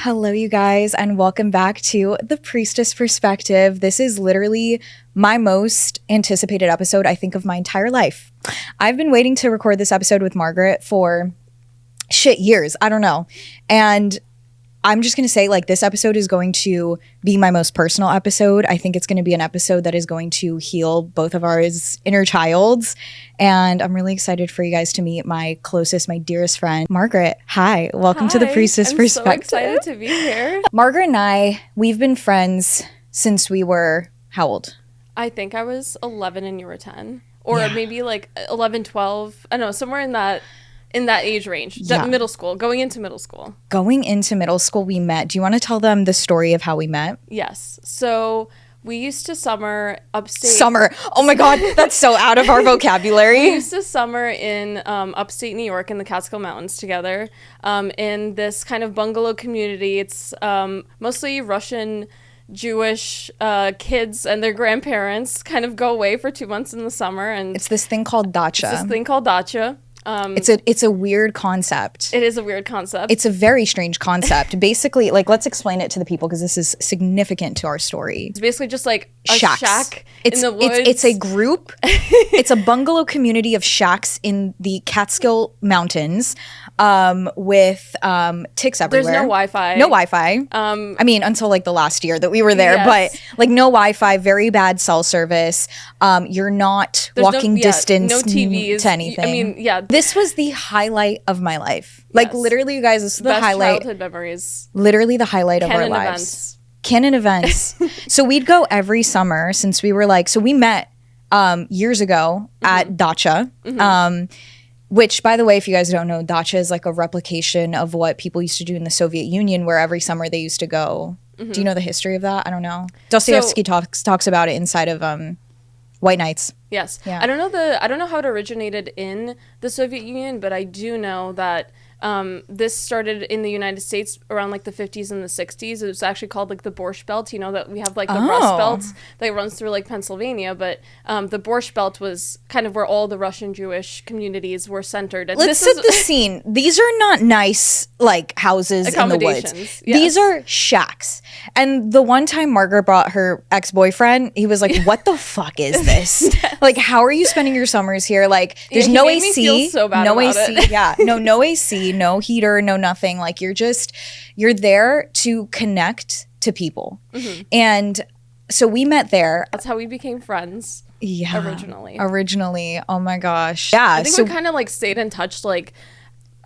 Hello, you guys, and welcome back to The Priestess Perspective. This is literally my most anticipated episode, I think, of my entire life. I've been waiting to record this episode with Margaret for years. I don't know. And I'm just going to say, this episode is going to be my most personal episode. I think it's going to be an episode that is going to heal both of our inner childs. And I'm really excited for you guys to meet my closest, my dearest friend, Margaret. Hi, welcome to The Priestess Perspective. I'm so excited to be here. Margaret and I, we've been friends since we were, how old? I think I was 11 and you were 10. Or maybe 11, 12. I don't know, somewhere in that age range. Middle school, going into middle school. Going into middle school, we met. Do you want to tell them the story of how we met? Yes. So we used to summer upstate. Summer. Oh my God, that's so out of our vocabulary. We used to summer in upstate New York in the Catskill Mountains together in this kind of bungalow community. It's mostly Russian Jewish kids and their grandparents kind of go away for 2 months in the summer. And it's this thing called dacha. It's a weird concept. It is a weird concept. It's a very strange concept. Basically, let's explain it to the people because this is significant to our story. It's basically just a shack in the woods. It's a group. It's a bungalow community of shacks in the Catskill Mountains with ticks everywhere. There's no Wi-Fi. No Wi-Fi. I mean, until the last year that we were there, yes. But no Wi-Fi, very bad cell service. You're not walking distance no TVs to anything. I mean, yeah. This was the highlight of my life. Yes. Literally, you guys, this is the highlight. Childhood memories. Literally the highlight of our lives. Canon events. So we'd go every summer since we were so we met years ago at Dacha. Which, by the way, if you guys don't know, Dacha is a replication of what people used to do in the Soviet Union, where every summer they used to go. Do you know the history of that? I don't know. Dostoevsky talks about it inside of White Nights. Yes. Yeah. I don't know how it originated in the Soviet Union, but I do know that this started in the United States around the 50s and the 60s. It was actually called the Borscht Belt. You know that we have the Rust Belt that runs through Pennsylvania, but the Borscht Belt was kind of where all the Russian Jewish communities were centered. And Let's set the scene. These are not nice houses in the woods. Yes. These are shacks. And the one time Margaret brought her ex-boyfriend, he was like, "What the fuck is this? Yes. How are you spending your summers here? There's no AC, me feel so bad no about AC, it. yeah, no AC, no heater, no nothing. You're there to connect to people." And so we met there. That's how we became friends. Yeah. Originally. Oh my gosh. Yeah. I think we kind of stayed in touch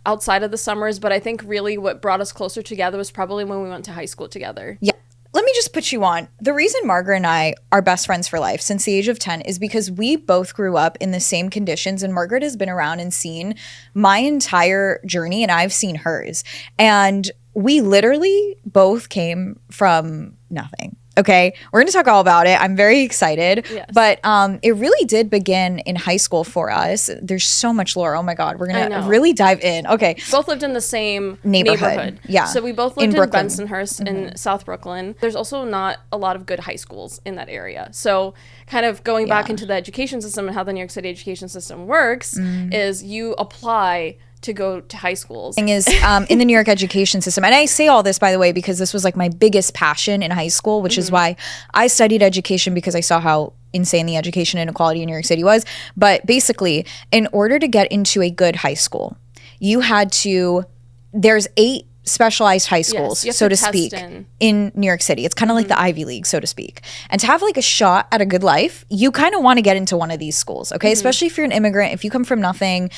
outside of the summers, but I think really what brought us closer together was probably when we went to high school together. Yeah. Let me just put you on. The reason Margaret and I are best friends for life since the age of 10 is because we both grew up in the same conditions, and Margaret has been around and seen my entire journey, and I've seen hers. And we literally both came from nothing. Okay, we're going to talk all about it. I'm very excited. Yes. But it really did begin in high school for us. There's so much lore. Oh my God, we're going to really dive in. Okay. Both lived in the same neighborhood. Yeah. So we both lived in Bensonhurst in South Brooklyn. There's also not a lot of good high schools in that area. So kind of going back into the education system and how the New York City education system works is you apply to go to high schools. Thing is in the New York education system, and I say all this by the way because this was my biggest passion in high school, which is why I studied education, because I saw how insane the education inequality in New York City was. But basically, in order to get into a good high school, there's 8 specialized high schools, so to speak, in New York City. It's kind of the Ivy League, so to speak. And to have a shot at a good life, you kind of want to get into one of these schools, okay? Especially if you're an immigrant, if you come from nothing,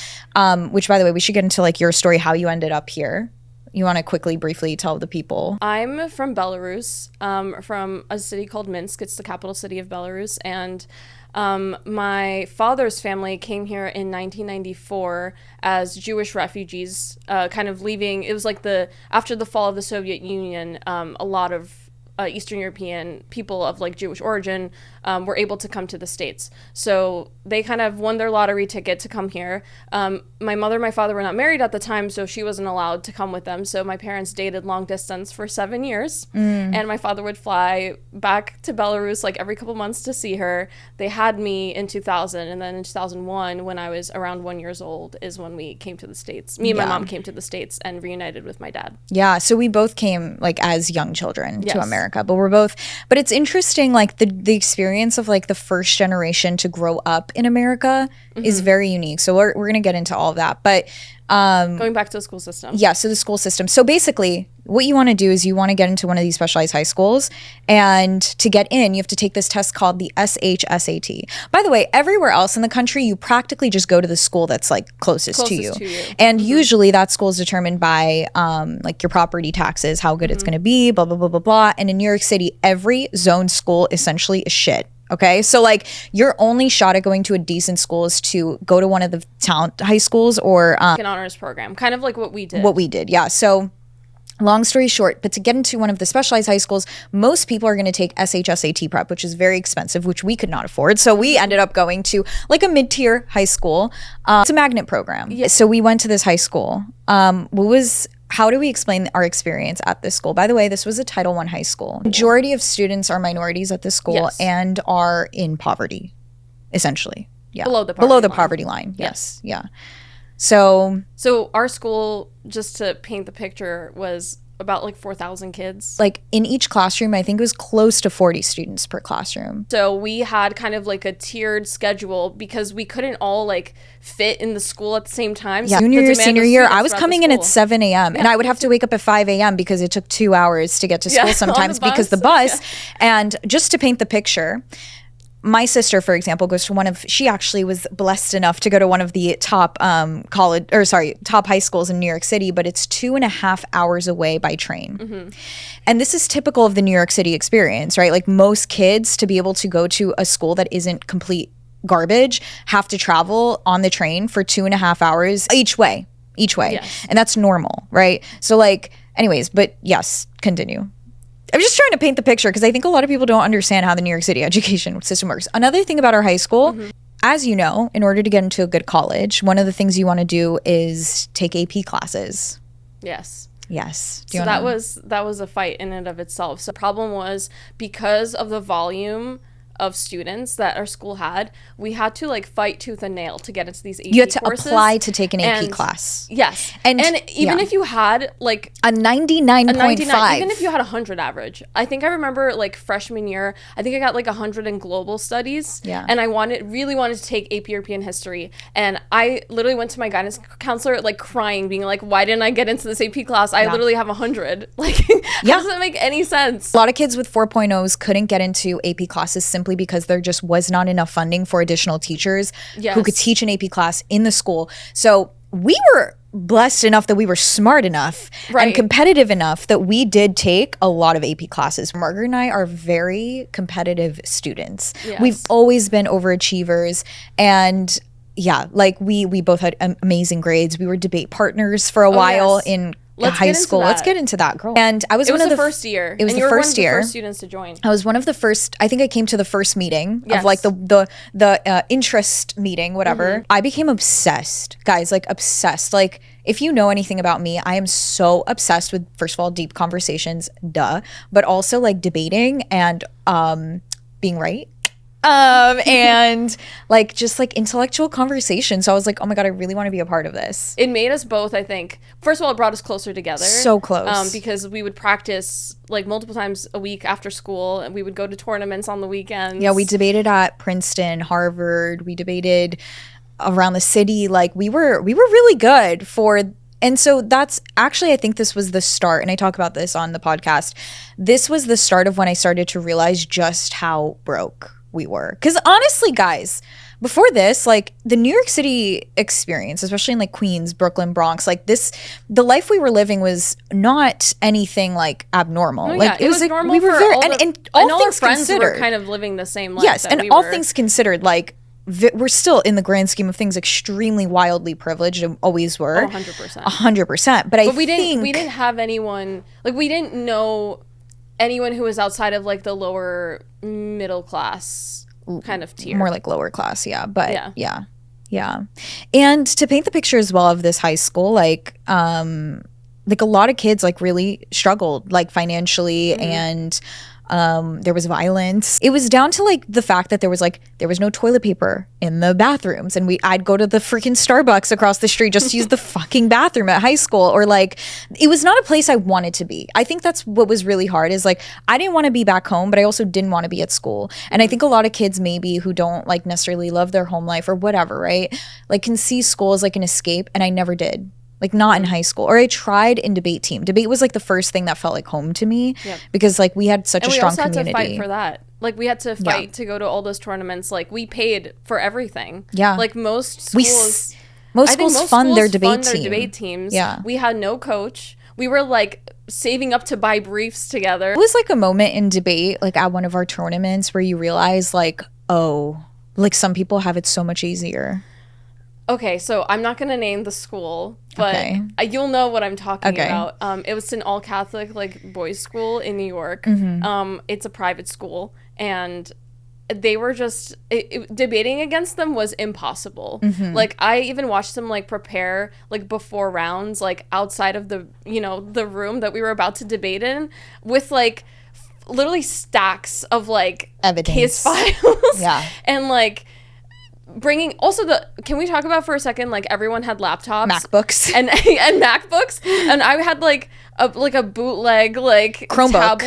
which, by the way, we should get into your story, how you ended up here. You want to briefly tell the people? I'm from Belarus, from a city called Minsk. It's the capital city of Belarus. And my father's family came here in 1994 as Jewish refugees, kind of leaving. It was after the fall of the Soviet Union, a lot of Eastern European people of like Jewish origin were able to come to the States. So they kind of won their lottery ticket to come here. My mother and my father were not married at the time, so she wasn't allowed to come with them. So my parents dated long distance for 7 years. And my father would fly back to Belarus like every couple months to see her. They had me in 2000, and then in 2001, when I was around 1 year old, is when we came to the States. Me and my mom came to the States and reunited with my dad. Yeah, so we both came like as young children Yes. to America, but it's interesting, like the experience of like the first generation to grow up in America is very unique. So we're going to get into all of that. But Going back to the school system. yeah, so the school system. So basically, what you want to do is you want to get into one of these specialized high schools, and to get in, you have to take this test called the SHSAT. By the way, everywhere else in the country, you practically just go to the school that's like closest to you. And usually that school is determined by like your property taxes, how good it's going to be, blah, blah, blah, blah, blah. And in New York City, every zone school essentially is shit. Okay, so like your only shot at going to a decent school is to go to one of the town high schools or An honors program, kind of like what we did. what we did. Yeah. So long story short, but to get into one of the specialized high schools, most people are going to take SHSAT prep, which is very expensive, which we could not afford. So we ended up going to like a mid-tier high school. It's a magnet program. Yeah. So we went to this high school. How do we explain our experience at this school? By the way, this was a Title I high school. Majority of students are minorities at this school. Yes. And are in poverty, essentially. Yeah. Below the poverty line. Yes. Yeah. So our school, just to paint the picture, was about like 4,000 kids. like in each classroom, I think it was close to 40 students per classroom. So we had kind of like a tiered schedule because we couldn't all like fit in the school at the same time. Yeah. So Junior the year, demand senior of year, students I was throughout coming the in at school. 7 a.m. and I would have to wake up at 5 a.m. because it took 2 hours to get to school on the sometimes because the bus. And just to paint the picture, my sister, for example, goes to she actually was blessed enough to go to one of the top top high schools in New York City, but it's 2.5 hours away by train. And this is typical of the New York City experience, right? Like most kids, to be able to go to a school that isn't complete garbage, have to travel on the train for 2.5 hours each way. Yes. And that's normal, right? So like, anyways, but yes, continue. I'm just trying to paint the picture because I think a lot of people don't understand how the New York City education system works. Another thing about our high school, as you know, in order to get into a good college, one of the things you want to do is take AP classes. Yes. Yes. So that was a fight in and of itself. So the problem was, because of the volume of students that our school had, we had to like fight tooth and nail to get into these AP courses. You had to apply to take an AP class. Yes. And even if you had like a 99.5, even if you had 100 average, I think I remember like freshman year, I think I got like 100 in global studies. Yeah. And I really wanted to take AP European history. And I literally went to my guidance counselor like crying, being like, why didn't I get into this AP class? I literally have 100. Like, how does that make any sense? A lot of kids with 4.0s couldn't get into AP classes simply because there just was not enough funding for additional teachers who could teach an AP class in the school. So we were blessed enough that we were smart enough and competitive enough that we did take a lot of AP classes. Margaret and I are very competitive students. Yes. We've always been overachievers, and yeah, like we both had amazing grades. We were debate partners for a while in high school. Let's get into that, girl. And I was It one was of the first year. It was and the you were first one of the year. first students to join. I was one of the first. I think I came to the first meeting of like the interest meeting, whatever. I became obsessed, guys. Like obsessed. Like if you know anything about me, I am so obsessed with, first of all, deep conversations, but also like debating and being right. And like just like intellectual conversation. So I was like, oh my God, I really want to be a part of this. It made us both, I think. First of all, it brought us closer together. So close. Because we would practice like multiple times a week after school, and we would go to tournaments on the weekends. Yeah, we debated at Princeton, Harvard. We debated around the city. Like we were really good for. And so that's actually, I think this was the start, and I talk about this on the podcast. This was the start of when I started to realize just how broke we were. Because honestly, guys, before this, like the New York City experience, especially in like Queens, Brooklyn, Bronx, like the life we were living was not anything like abnormal. No, like it was like, normal. We were for very, all and all our things friends considered, were kind of living the same life. yes, that and we all were. things considered, like we're still in the grand scheme of things extremely wildly privileged, and always were. 100%. 100%. But we didn't have anyone, like we didn't know anyone who was outside of like the lower middle class kind of tier. More like lower class, yeah. But yeah. And to paint the picture as well of this high school, like a lot of kids like really struggled like financially, and there was violence. It was down to like the fact that there was no toilet paper in the bathrooms, and I'd go to the freaking Starbucks across the street just to use the fucking bathroom at high school, or like it was not a place I wanted to be. I think that's what was really hard, is like I didn't want to be back home, but I also didn't want to be at school. And I think a lot of kids maybe who don't like necessarily love their home life or whatever, right, like can see school as like an escape, and I never did. Like not in high school. Or I tried in debate team. Debate was like the first thing that felt like home to me, because like we had such a strong community. And we also had to fight for that. Like we had to fight to go to Eldest tournaments. Like we paid for everything. Yeah. Like most schools fund their debate teams. Yeah. We had no coach. We were like saving up to buy briefs together. It was like a moment in debate, like at one of our tournaments, where you realize like, oh, like some people have it so much easier. Okay, so I'm not going to name the school, but you'll know what I'm talking about. It was an all-Catholic like boys' school in New York. It's a private school, and they were just debating against them was impossible. Like I even watched them like prepare like before rounds, like outside of the the room that we were about to debate in, with like literally stacks of like evidence, case files, and like. Can we talk about for a second, like everyone had laptops, MacBooks and MacBooks, and I had like a bootleg like Chromebook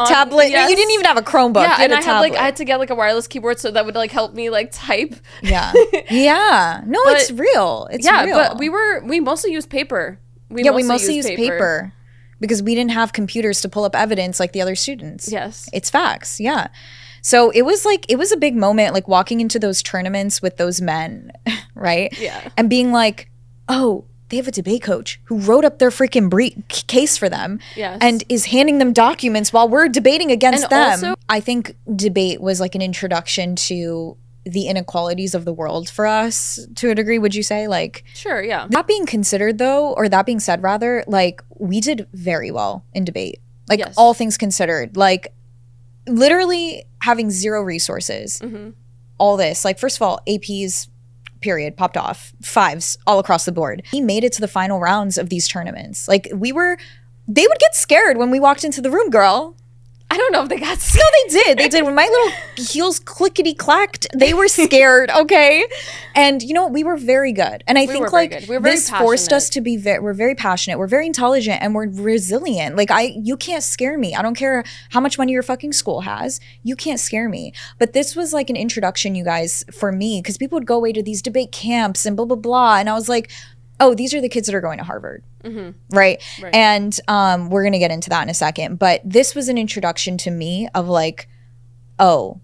tablet. Yes. You didn't even have a Chromebook. Yeah, and I had to get like a wireless keyboard so that would like help me like type. Yeah. No, it's real. It's real. But we mostly used paper. We mostly used paper because we didn't have computers to pull up evidence like the other students. Yes, it's facts. Yeah. So it was a big moment, like walking into those tournaments with those men, right? Yeah. And being like, oh, they have a debate coach who wrote up their freaking case for them, and is handing them documents while we're debating against them. Also, I think debate was like an introduction to the inequalities of the world for us to a degree, would you say? Like, sure, yeah. That being considered though, or that being said rather, like we did very well in debate. Like all things considered, like literally having zero resources, all this, like first of all, APs period popped off, 5s all across the board. We made it to the final rounds of these tournaments. Like they would get scared when we walked into the room, girl. I don't know if they got scared. No, they did. When my little heels clickety clacked, they were scared. Okay. And you know what? We were very good. And I think like this forced us to be we're very passionate. We're very intelligent, and we're resilient. Like you can't scare me. I don't care how much money your fucking school has. You can't scare me. But this was like an introduction, you guys, for me, because people would go away to these debate camps and blah, blah, blah. And I was like, oh, these are the kids that are going to Harvard. Right. And we're going to get into that in a second. But this was an introduction to me of like, oh,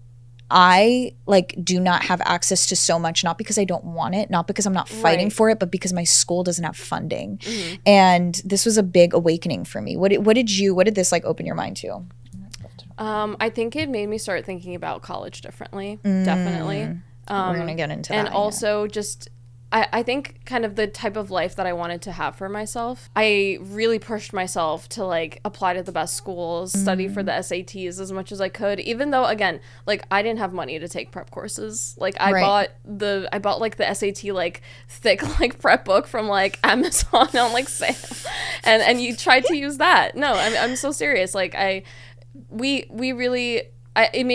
I like do not have access to so much, not because I don't want it, not because I'm not fighting for it, but because my school doesn't have funding. And this was a big awakening for me. What did this like open your mind to? I think it made me start thinking about college differently. Definitely. We're going to get into that. And also just I think kind of the type of life that I wanted to have for myself. I really pushed myself to like apply to the best schools, study for the SATs as much as I could, even though again, like I didn't have money to take prep courses. Like I bought like the SAT like thick like prep book from like Amazon on like sale. And you tried to use that. No, I'm so serious. Like it made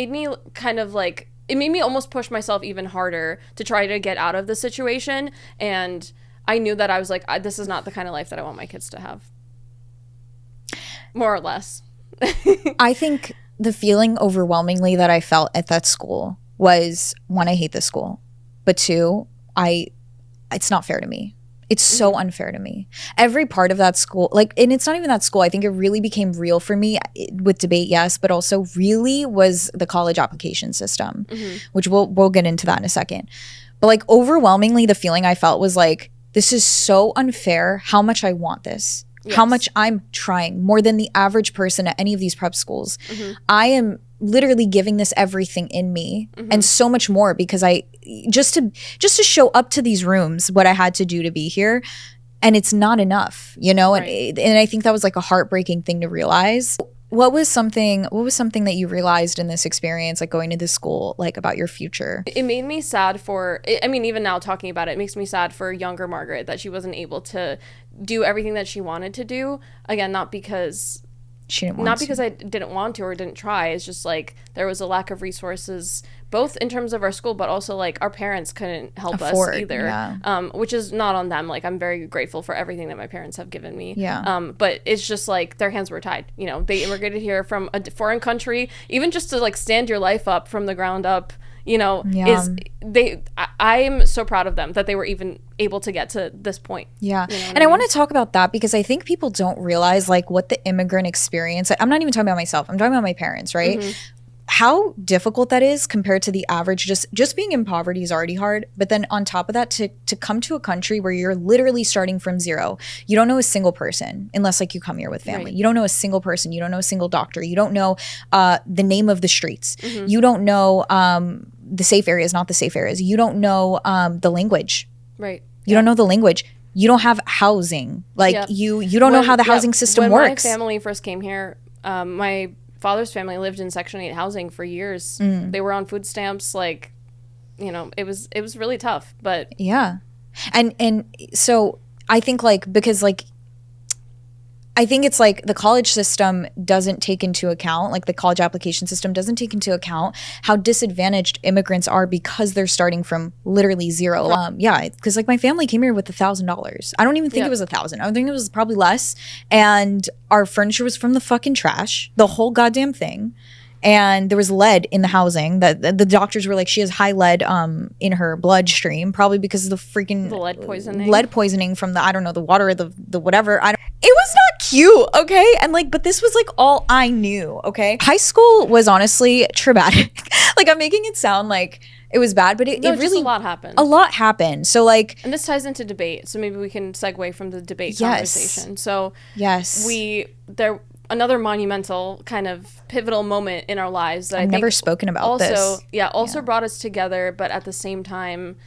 me kind of like, it made me almost push myself even harder to try to get out of the situation. And I knew that I was like, this is not the kind of life that I want my kids to have. More or less. I think the feeling overwhelmingly that I felt at that school was, one, I hate this school. But 2, it's not fair to me. It's so unfair to me. Every part of that school, like, and it's not even that school. I think it really became real for me with debate, yes, but also really was the college application system, which we'll get into that in a second. But like overwhelmingly, the feeling I felt was like, this is so unfair how much I want this, how much I'm trying more than the average person at any of these prep schools. I am literally giving this everything in me and so much more, because I just to show up to these rooms, what I had to do to be here, and it's not enough, you know. And I think that was like a heartbreaking thing to realize. What was something that you realized in this experience, like going to this school, like about your future? It made me sad for, I mean, even now talking about it, it makes me sad for younger Margaret that she wasn't able to do everything that she wanted to do. Again, not because I didn't want to or didn't try. It's just like there was a lack of resources, both in terms of our school, but also like our parents couldn't help us either, which is not on them. Like I'm very grateful for everything that my parents have given me. But it's just like their hands were tied. You know, they immigrated here from a foreign country, even just to like stand your life up from the ground up. You know, I'm so proud of them that they were even able to get to this point. Yeah. You know and I want to talk about that because I think people don't realize like what the immigrant experience, I'm not even talking about myself, I'm talking about my parents, right? How difficult that is compared to the average. Just being in poverty is already hard, but then on top of that, to come to a country where you're literally starting from zero. You don't know a single person unless like you come here with family. You don't know a single person. You don't know a single doctor. You don't know the name of the streets. You don't know the safe areas, not the safe areas. You don't know the language. You don't know the language. You don't have housing. Like you don't know how the housing system works. When my family first came here, my father's family lived in Section 8 housing for years. They were on food stamps. Like, you know, it was really tough. But yeah, and so I think like because like I think it's like the college system doesn't take into account, like the college application system doesn't take into account how disadvantaged immigrants are because they're starting from literally zero. Because like my family came here with $1,000. I don't even think it was 1,000. I think it was probably less. And our furniture was from the fucking trash, the whole goddamn thing. And there was lead in the housing. That the doctors were like, she has high lead in her bloodstream, probably because of the lead poisoning from the, I don't know, the water or the whatever. It was not cute, okay? And like, but this was like all I knew, okay? High school was honestly traumatic. Like I'm making it sound like it was bad, but it really, a lot happened. A lot happened. So like, and this ties into debate. So maybe we can segue from the debate conversation. So another monumental kind of pivotal moment in our lives that I've never spoken about this. Also brought us together, but at the same time,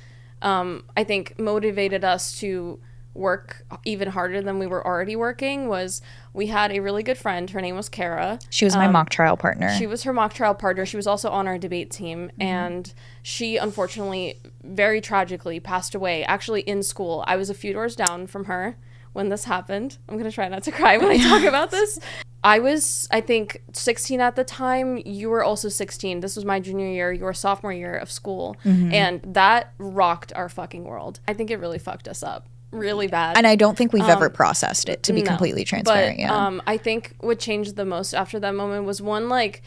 I think motivated us to work even harder than we were already working. Was we had a really good friend. Her name was Cara. She was my mock trial partner. She was her mock trial partner. She was also on our debate team, and she unfortunately, very tragically, passed away actually in school. I was a few doors down from her when this happened. I'm gonna try not to cry when I talk about this. I was, I think, 16 at the time. You were also 16. This was my junior year, your sophomore year of school. And that rocked our fucking world. I think it really fucked us up really bad. And I don't think we've ever processed it, to be completely transparent. But I think what changed the most after that moment was one, like,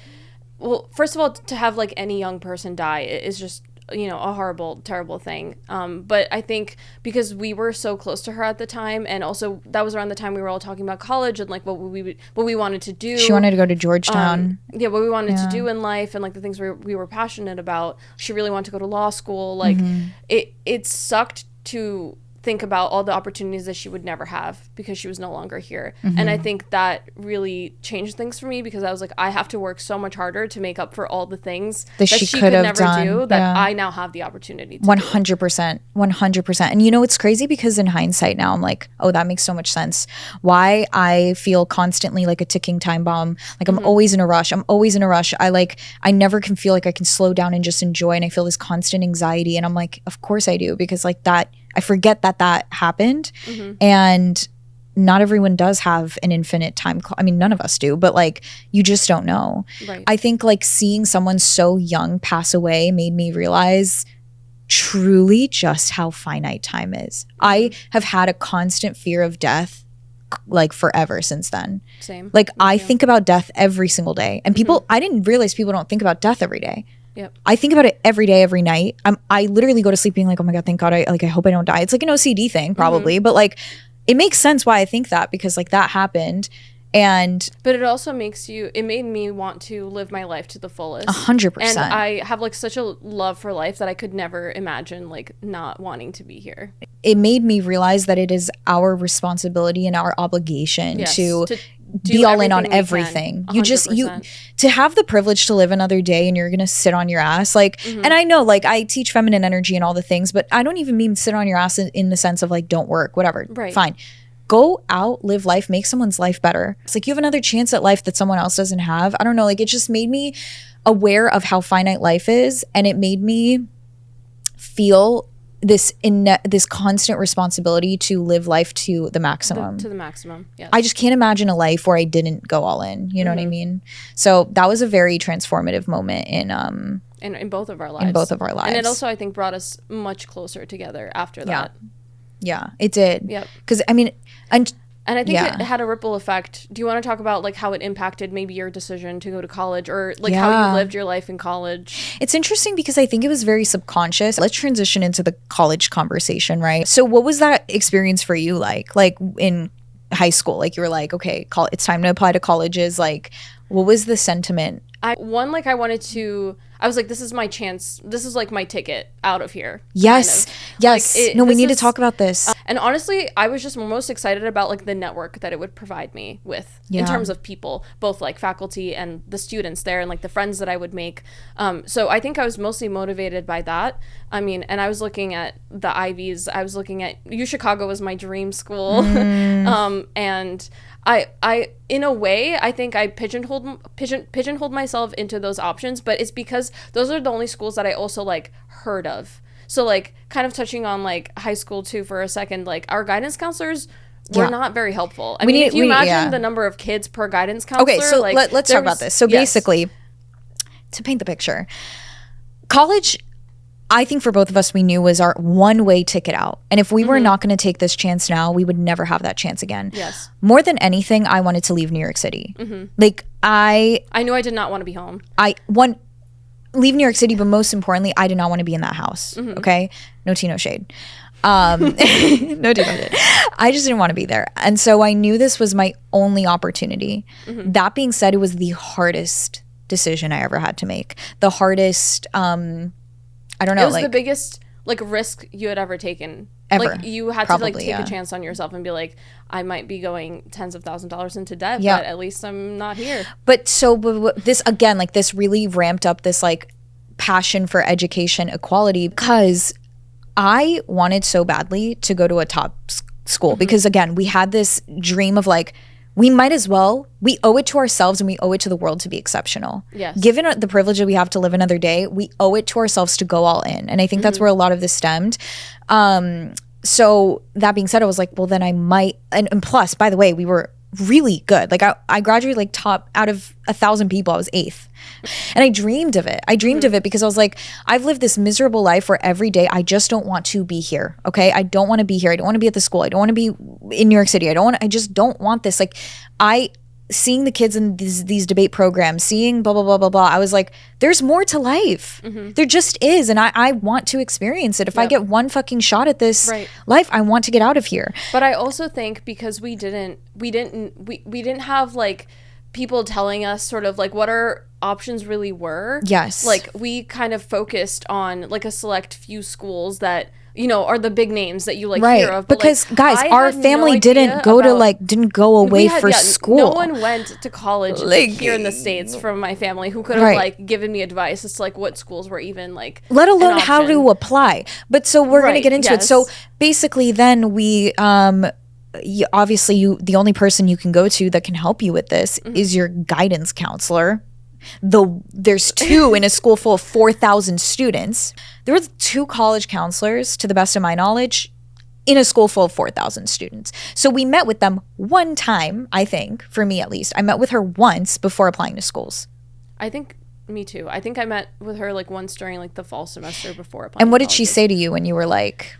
well, first of all, to have like any young person die is just, you know, a horrible, terrible thing. But I think because we were so close to her at the time, and also that was around the time we were all talking about college and like what we wanted to do. She wanted to go to Georgetown. What we wanted to do in life and like the things we were passionate about. She really wanted to go to law school. Like it sucked to think about all the opportunities that she would never have because she was no longer here. And I think that really changed things for me because I was like, I have to work so much harder to make up for all the things that she could never do that I now have the opportunity to 100%. And you know, it's crazy because in hindsight now I'm like, oh, that makes so much sense. Why I feel constantly like a ticking time bomb. Like I'm always in a rush. I never can feel like I can slow down and just enjoy. And I feel this constant anxiety. And I'm like, of course I do, because like that, I forget that happened. And not everyone does have an infinite time clock. I mean, none of us do, but like, you just don't know. I think like seeing someone so young pass away made me realize truly just how finite time is. I have had a constant fear of death like forever since then. Same. Like I think about death every single day. And people, I didn't realize people don't think about death every day. I think about it every day, every night. I literally go to sleep being like, oh my God, thank God. I hope I don't die. It's like an OCD thing probably, but like it makes sense why I think that, because like that happened. But it also it made me want to live my life to the fullest. 100%. And I have like such a love for life that I could never imagine like not wanting to be here. It made me realize that it is our responsibility and our obligation to be all in on everything. To have the privilege to live another day and you're gonna sit on your ass, like, and I know like I teach feminine energy and all the things, but I don't even mean sit on your ass in the sense of like don't work, whatever, fine, go out, live life, make someone's life better. It's like you have another chance at life that someone else doesn't have. I don't know, like it just made me aware of how finite life is, and it made me feel this constant responsibility to live life to the maximum. To the maximum, yes. I just can't imagine a life where I didn't go all in. You know what I mean? So that was a very transformative moment in both of our lives. In both of our lives. And it also, I think, brought us much closer together after that. Yeah, it did. Yep. Because, I mean, and I think it had a ripple effect. Do you want to talk about like how it impacted maybe your decision to go to college, or like how you lived your life in college? It's interesting because I think it was very subconscious. Let's transition into the college conversation, right? So what was that experience for you like? Like in high school, like you were like, okay, it's time to apply to colleges. Like, what was the sentiment? I was like, this is my chance. This is like my ticket out of here. Yes. Kind of. Yes. Like, we need to talk about this. And honestly, I was just most excited about like the network that it would provide me with in terms of people, both like faculty and the students there and like the friends that I would make. So I think I was mostly motivated by that. I mean, and I was looking at the Ivies. I was looking at UChicago was my dream school. And I in a way, I think I pigeonholed myself into those options, but it's because those are the only schools that I also like heard of. So like kind of touching on like high school too for a second, like our guidance counselors were not very helpful. I mean, if you imagine the number of kids per guidance counselor. Okay, so like, let's talk about this. So basically, to paint the picture, college, I think for both of us, we knew was our one-way ticket out. And if we were not going to take this chance now, we would never have that chance again. Yes. More than anything, I wanted to leave New York City. Like I knew I did not want to be home. Leave New York City, but most importantly, I did not want to be in that house. Okay? No tea, no shade. No tea, no shade. I just didn't want to be there. And so I knew this was my only opportunity. That being said, it was the hardest decision I ever had to make. The hardest, I don't know. It was the biggest like risk you had ever taken. Ever. Like you had to like take a chance on yourself and be like, I might be going tens of thousands of dollars into debt, but at least I'm not here. But this again, like this really ramped up this like passion for education equality because I wanted so badly to go to a top school because again, we had this dream of like, we might as well, we owe it to ourselves and we owe it to the world to be exceptional. Yes. Given the privilege that we have to live another day, we owe it to ourselves to go all in. And I think that's where a lot of this stemmed. So that being said, I was like, well, then I might, and plus, by the way, we were really good. Like I graduated like top out of 1,000 people, I was 8th. And I dreamed of it. I dreamed of it because I was like, I've lived this miserable life where every day I just don't want to be here. Okay. I don't want to be here. I don't want to be at the school. I don't want to be in New York City. I just don't want this. Like seeing the kids in these debate programs, seeing blah, blah, blah, blah, blah. I was like, there's more to life. There just is. And I want to experience it. If I get one fucking shot at this life, I want to get out of here. But I also think because we didn't have like people telling us sort of like what our options really were. Yes. Like we kind of focused on like a select few schools that, you know, are the big names that you like hear of. But because like, guys, our family didn't go away for school. No one went to college like, here in the States from my family who could have like given me advice as to like what schools were even like, let alone how to apply. But so we're going to get into it. So basically then we, obviously the only person you can go to that can help you with this is your guidance counselor. There's 2 in a school full of 4,000 students. There were 2 college counselors, to the best of my knowledge, in a school full of 4,000 students. So we met with them one time, I think, for me at least. I met with her once before applying to schools. I think me too. I think I met with her like once during like the fall semester before applying. And what did she say to you when you were like...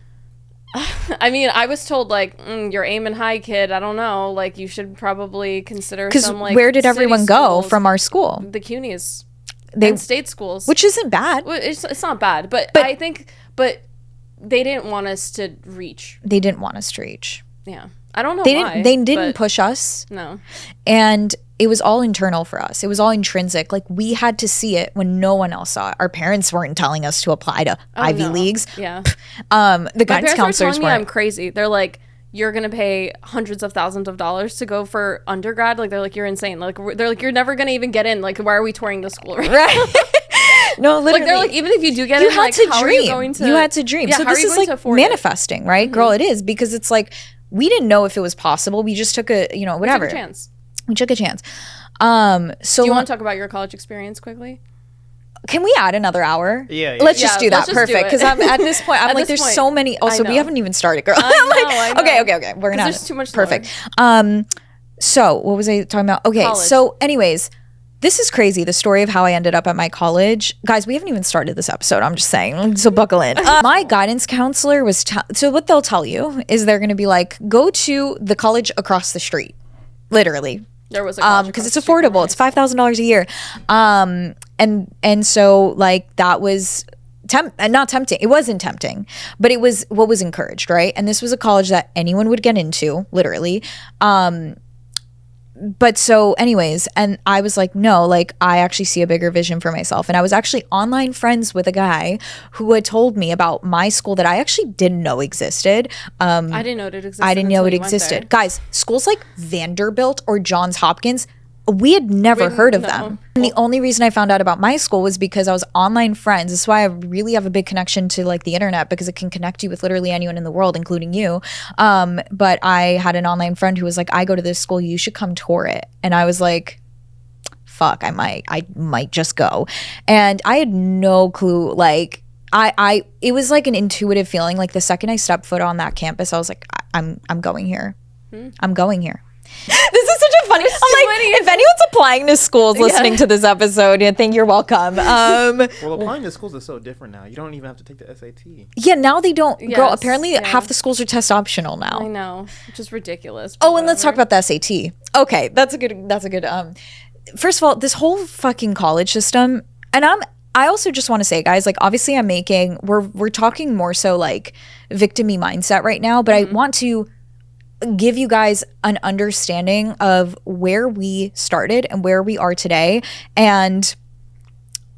I mean, I was told like you're aiming high, kid. I don't know, like you should probably consider some like. Where did everyone go from our school? The CUNYs, and state schools, which isn't bad. Well, it's not bad, but I think, they didn't want us to reach. They didn't want us to reach. Yeah, I don't know. They didn't push us. No, and it was all internal for us. It was all intrinsic. Like we had to see it when no one else saw it. Our parents weren't telling us to apply to Ivy Leagues. Yeah. The guidance counselors were telling me I'm crazy. They're like, you're gonna pay hundreds of thousands of dollars to go for undergrad. Like they're like, you're insane. Like they're like, you're never gonna even get in. Like why are we touring the school right now? No, literally. Like they're like, even if you do get in, like how are you going to? You had to dream. Yeah, so how this are you is going like to afford manifesting, right, girl? It is because it's like we didn't know if it was possible. We just took a, you know, whatever. We took a chance. We took a chance. So do you want to talk about your college experience quickly? Can we add another hour? Yeah. Let's just do that. let's just Perfect. Because I'm at this point, I'm like, there's point, so many. Also, we haven't even started, girl. I know. Okay. We're gonna. There's too much. Perfect. So what was I talking about? Okay. College. So, anyways, this is crazy. The story of how I ended up at my college, guys. We haven't even started this episode. I'm just saying. So buckle in. My guidance counselor was. So what they'll tell you is they're gonna be like, go to the college across the street, literally. There was a because it's affordable. It's $5,000 a year, and so like that was not tempting. It wasn't tempting, but it was what was encouraged, right? And this was a college that anyone would get into, literally. But so anyways, and I was like, no, like I actually see a bigger vision for myself. And I was actually online friends with a guy who had told me about my school that I actually didn't know existed. I didn't know it existed. I didn't know it existed. Guys, schools like Vanderbilt or Johns Hopkins, we had never heard of them. And the only reason I found out about my school was because I was online friends. That's why I really have a big connection to like the internet, because it can connect you with literally anyone in the world, including you. But I had an online friend who was like, I go to this school, you should come tour it. And I was like, fuck, I might just go. And I had no clue. Like it was like an intuitive feeling. Like the second I stepped foot on that campus, I was like, I'm going here. I'm going here. This is such a funny. I'm like, if anyone's applying to schools listening to this episode, I think you're welcome. Well, applying to schools is so different now. You don't even have to take the SAT. Yeah, now they don't. Yes, girl, apparently half the schools are test optional now. I know, which is ridiculous. Oh, and let's talk about the SAT. Okay, that's a good. First of all, this whole fucking college system, and I also just want to say, guys, like obviously we're talking more so like victim-y mindset right now, but I want to give you guys an understanding of where we started and where we are today. And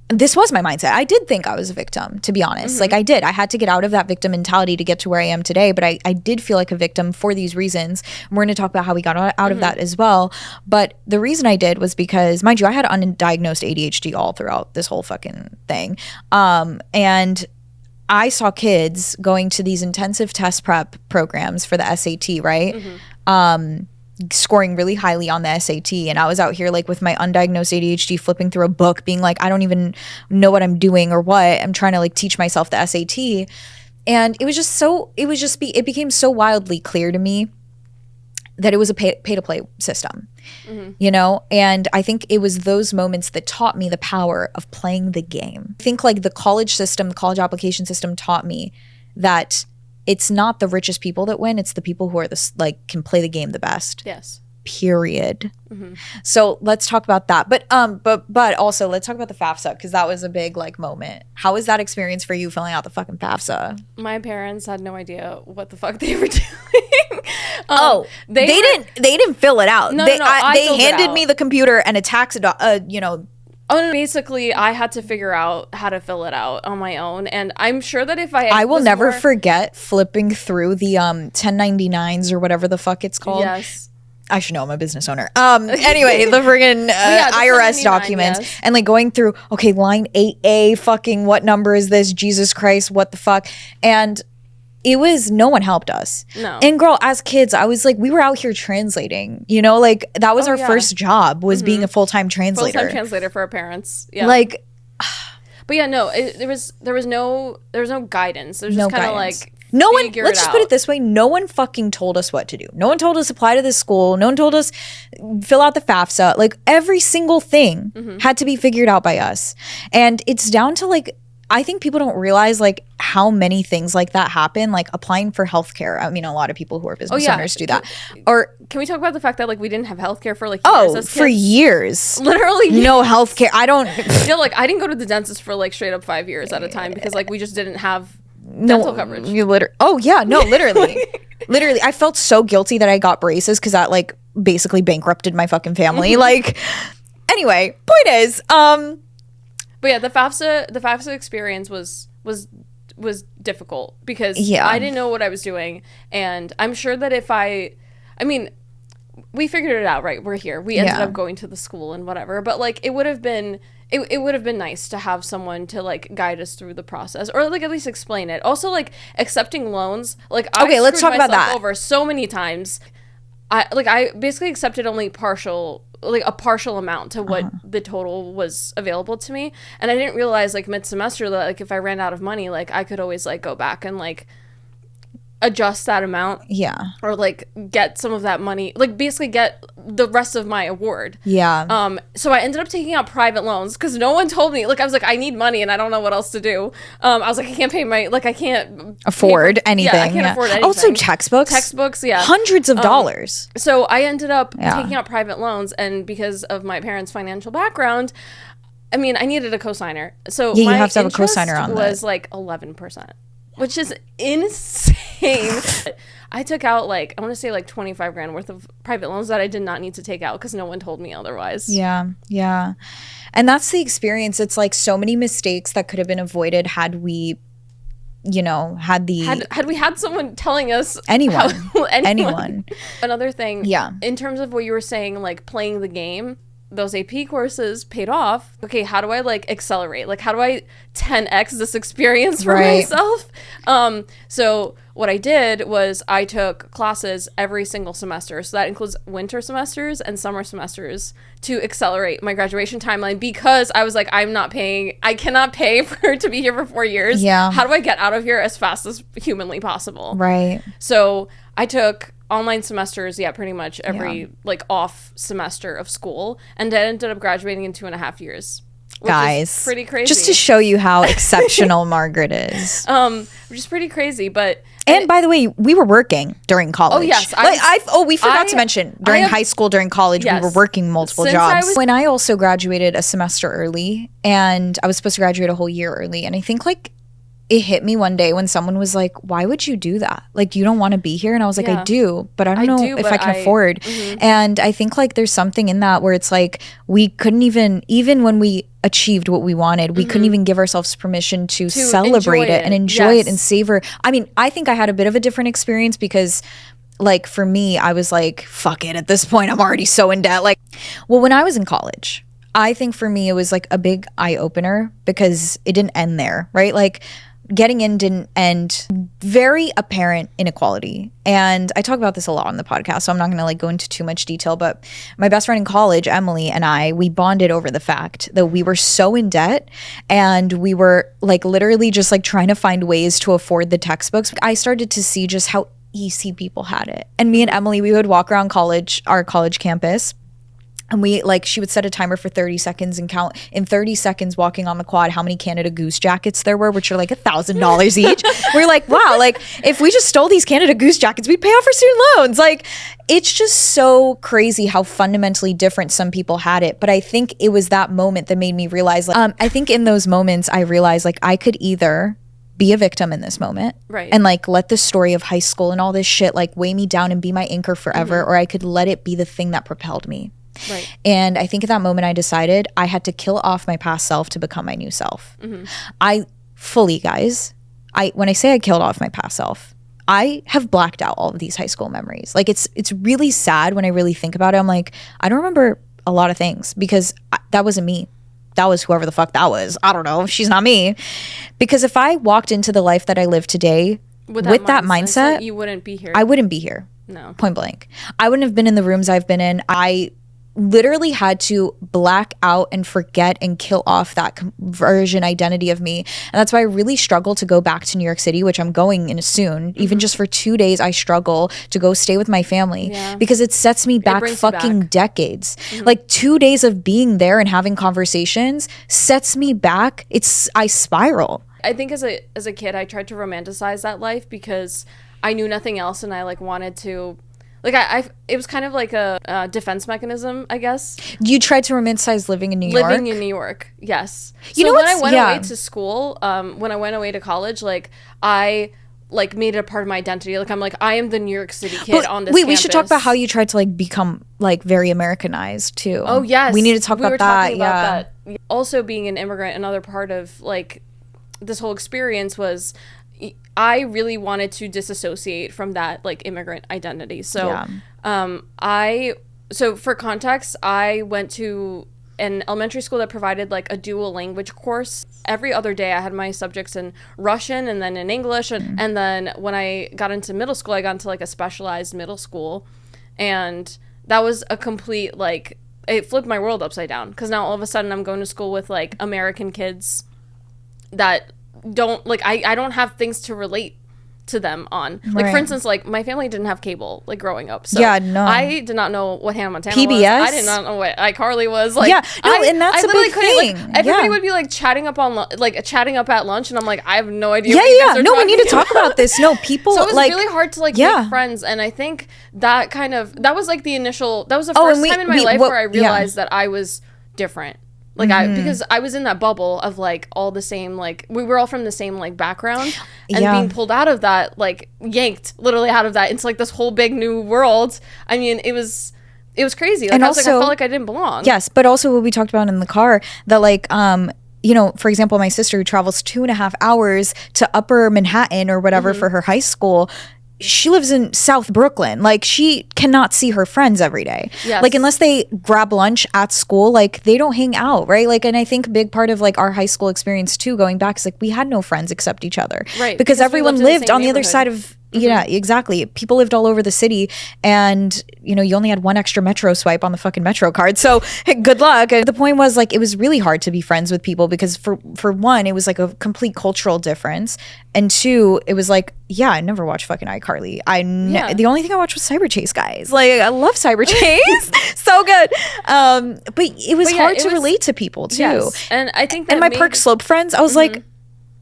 this was my mindset. I did think I was a victim, to be honest. Like I did. I had to get out of that victim mentality to get to where I am today. But I did feel like a victim for these reasons. We're going to talk about how we got out of that as well. But the reason I did was because, mind you, I had undiagnosed ADHD all throughout this whole fucking thing. And I saw kids going to these intensive test prep programs for the SAT, right? Scoring really highly on the SAT. And I was out here like with my undiagnosed ADHD flipping through a book being like, I don't even know what I'm doing or what. I'm trying to like teach myself the SAT. And it became so wildly clear to me that it was a pay to play system, you know? And I think it was those moments that taught me the power of playing the game. I think like the college application system taught me that it's not the richest people that win. It's the people who are can play the game the best. Yes. Period. So let's talk about that. But also let's talk about the FAFSA, because that was a big like moment. How was that experience for you filling out the fucking FAFSA? My parents had no idea what the fuck they were doing. They didn't fill it out. No, they handed me me the computer and a tax basically I had to figure out how to fill it out on my own. And I'm sure that if I will never forget flipping through the 1099s or whatever the fuck it's called. Yes. I should know, I'm a business owner. Anyway, the friggin' IRS documents and like going through, okay, line 8A, fucking what number is this? Jesus Christ, what the fuck? And it was, no one helped us. No. And girl, as kids, I was like, we were out here translating, you know, like that was our first job was being a full-time translator. Full-time translator for our parents. Yeah. Like, but yeah, no, there was no guidance. There's just kind of like, no one, let's just put it this way, no one fucking told us what to do. No one told us apply to this school. No one told us fill out the FAFSA. Like every single thing had to be figured out by us. And it's down to like, I think people don't realize like how many things like that happen, like applying for healthcare. I mean, a lot of people who are business owners do that. Or can we talk about the fact that like we didn't have healthcare for like years as kids? For years. Literally no healthcare. I don't like I didn't go to the dentist for like straight up 5 years at a time because like we just didn't have dental coverage. Literally. Literally, I felt so guilty that I got braces because that like basically bankrupted my fucking family. Like, anyway, point is, but yeah, the FAFSA experience was difficult because I didn't know what I was doing, and I'm sure that if I mean, we figured it out, right? We're here. We ended Yeah. up going to the school and whatever. But like, it would have been nice to have someone to like guide us through the process, or like at least explain it. Also, like accepting loans. Like, Okay, let's talk about that. over so many times. I basically accepted only a partial amount to what the total was available to me, and I didn't realize like mid-semester that like if I ran out of money, like I could always like go back and like adjust that amount, or like get some of that money, like basically get the rest of my award. So I ended up taking out private loans because no one told me. Like, I was like, I need money and I don't know what else to do. I was like, I can't pay my, like, I can't afford anything. I can't afford anything. Also textbooks, hundreds of dollars. So I ended up taking out private loans, and because of my parents' financial background, I mean, I needed a cosigner. So you my have to have a interest cosigner on was that. like 11%, which is insane. I took out like, I want to say like 25 grand worth of private loans that I did not need to take out because no one told me otherwise. Yeah. And that's the experience. It's like so many mistakes that could have been avoided had we, had we had someone telling us. Anyone. Another thing, in terms of what you were saying, like playing the game, those AP courses paid off. Okay, how do I like accelerate? Like, how do I 10x this experience for myself? So what I did was I took classes every single semester. So that includes winter semesters and summer semesters to accelerate my graduation timeline, because I was like, I cannot pay to be here for 4 years. Yeah. How do I get out of here as fast as humanly possible? Right. So I took online semesters, pretty much every like off semester of school, and I ended up graduating in 2.5 years. Guys, is pretty crazy. Just to show you how exceptional Margaret is. Which is pretty crazy, but and by the way, we were working during college. Oh yes, we forgot to mention during high school, during college, we were working multiple jobs. When I also graduated a semester early, and I was supposed to graduate a whole year early, and I think like it hit me one day when someone was like, why would you do that? Like, you don't want to be here? And I was like, I do, but I don't know if I can afford. And I think like there's something in that where it's like we couldn't even when we achieved what we wanted, we couldn't even give ourselves permission to celebrate it and enjoy it and savor. I mean, I think I had a bit of a different experience because like for me, I was like, fuck it, at this point I'm already so in debt. Like, well, when I was in college, I think for me it was like a big eye opener because it didn't end there, right? Like getting in didn't end. Very apparent inequality. And I talk about this a lot on the podcast, so I'm not going to like go into too much detail, but my best friend in college, Emily, and we bonded over the fact that we were so in debt and we were like literally just like trying to find ways to afford the textbooks. I started to see just how easy people had it. And me and Emily, we would walk around our college campus. And she would set a timer for 30 seconds and count in 30 seconds walking on the quad how many Canada Goose jackets there were, which are like $1,000 each. We're like, wow, like if we just stole these Canada Goose jackets, we'd pay off our student loans. Like, it's just so crazy how fundamentally different some people had it. But I think it was that moment that made me realize, like, I think in those moments I realized like I could either be a victim in this moment, right, and like let the story of high school and all this shit like weigh me down and be my anchor forever, or I could let it be the thing that propelled me. Right. And I think at that moment I decided I had to kill off my past self to become my new self. I fully, guys, when I say I killed off my past self, I have blacked out all of these high school memories. Like it's really sad when I really think about it. I'm like, I don't remember a lot of things because that wasn't me. That was whoever the fuck that was. I don't know. She's not me. Because if I walked into the life that I live today with that mindset, you wouldn't be here. I wouldn't be here. No. Point blank. I wouldn't have been in the rooms I've been in. I literally had to black out and forget and kill off that version identity of me. And that's why I really struggle to go back to New York City, which I'm going in soon. Even just for 2 days, I struggle to go stay with my family because it sets me back fucking decades. Like 2 days of being there and having conversations sets me back. I spiral. I think as a kid, I tried to romanticize that life because I knew nothing else, and I like wanted to. Like it was kind of like a defense mechanism, I guess. You tried to romanticize living in New York? Living in New York, yes. You know when I went away to school, when I went away to college, like I like made it a part of my identity. Like I'm like, I am the New York City kid on this campus. We should talk about how you tried to like become like very Americanized too. Oh yes. We need to talk about that. That. Also being an immigrant, another part of like this whole experience was I really wanted to disassociate from that like immigrant identity. So I So for context, I went to an elementary school that provided like a dual language course. Every other day I had my subjects in Russian and then in English. And then when I got into middle school, I got into like a specialized middle school. And that was a complete, like, it flipped my world upside down. Because now all of a sudden I'm going to school with like American kids that don't, like, I don't have things to relate to them on. Like, for instance, like, my family didn't have cable, like, growing up. So yeah, no. I did not know what Hannah Montana PBS? was. I did not know what iCarly was. Like, yeah, no, and that's a big thing. Like, everybody would be, like, chatting up at lunch, and I'm like, I have no idea what you guys are no, we talking need to talk about this. No, people, so it was like, really hard to, like, make friends, and I think that was, like, the initial, that was the first time in my life where I realized that I was different. Like, because I was in that bubble of, like, all the same, like, we were all from the same, like, background, and being pulled out of that, like, yanked literally out of that into, like, this whole big new world. I mean, it was crazy. Like, and I was also, like, I felt like I didn't belong. Yes, but also what we talked about in the car, that, like, you know, for example, my sister who travels 2.5 hours to Upper Manhattan or whatever for her high school, she lives in South Brooklyn. Like, she cannot see her friends every day. Yes. Like, unless they grab lunch at school, like, they don't hang out, right? Like, and I think a big part of, like, our high school experience, too, going back, is, like, we had no friends except each other. Right. Because everyone lived on the other side of... Mm-hmm. Yeah, exactly. People lived all over the city, and, you know, you only had one extra Metro swipe on the fucking Metro card. So good luck. And the point was, like, it was really hard to be friends with people because for one, it was like a complete cultural difference. And two, it was like, yeah, I never watched fucking iCarly. The only thing I watched was Cyber Chase, guys. Like, I love Cyber Chase. So good. But it was hard to relate to people, too. Yes. And I think that my Perk Slope friends, I was like,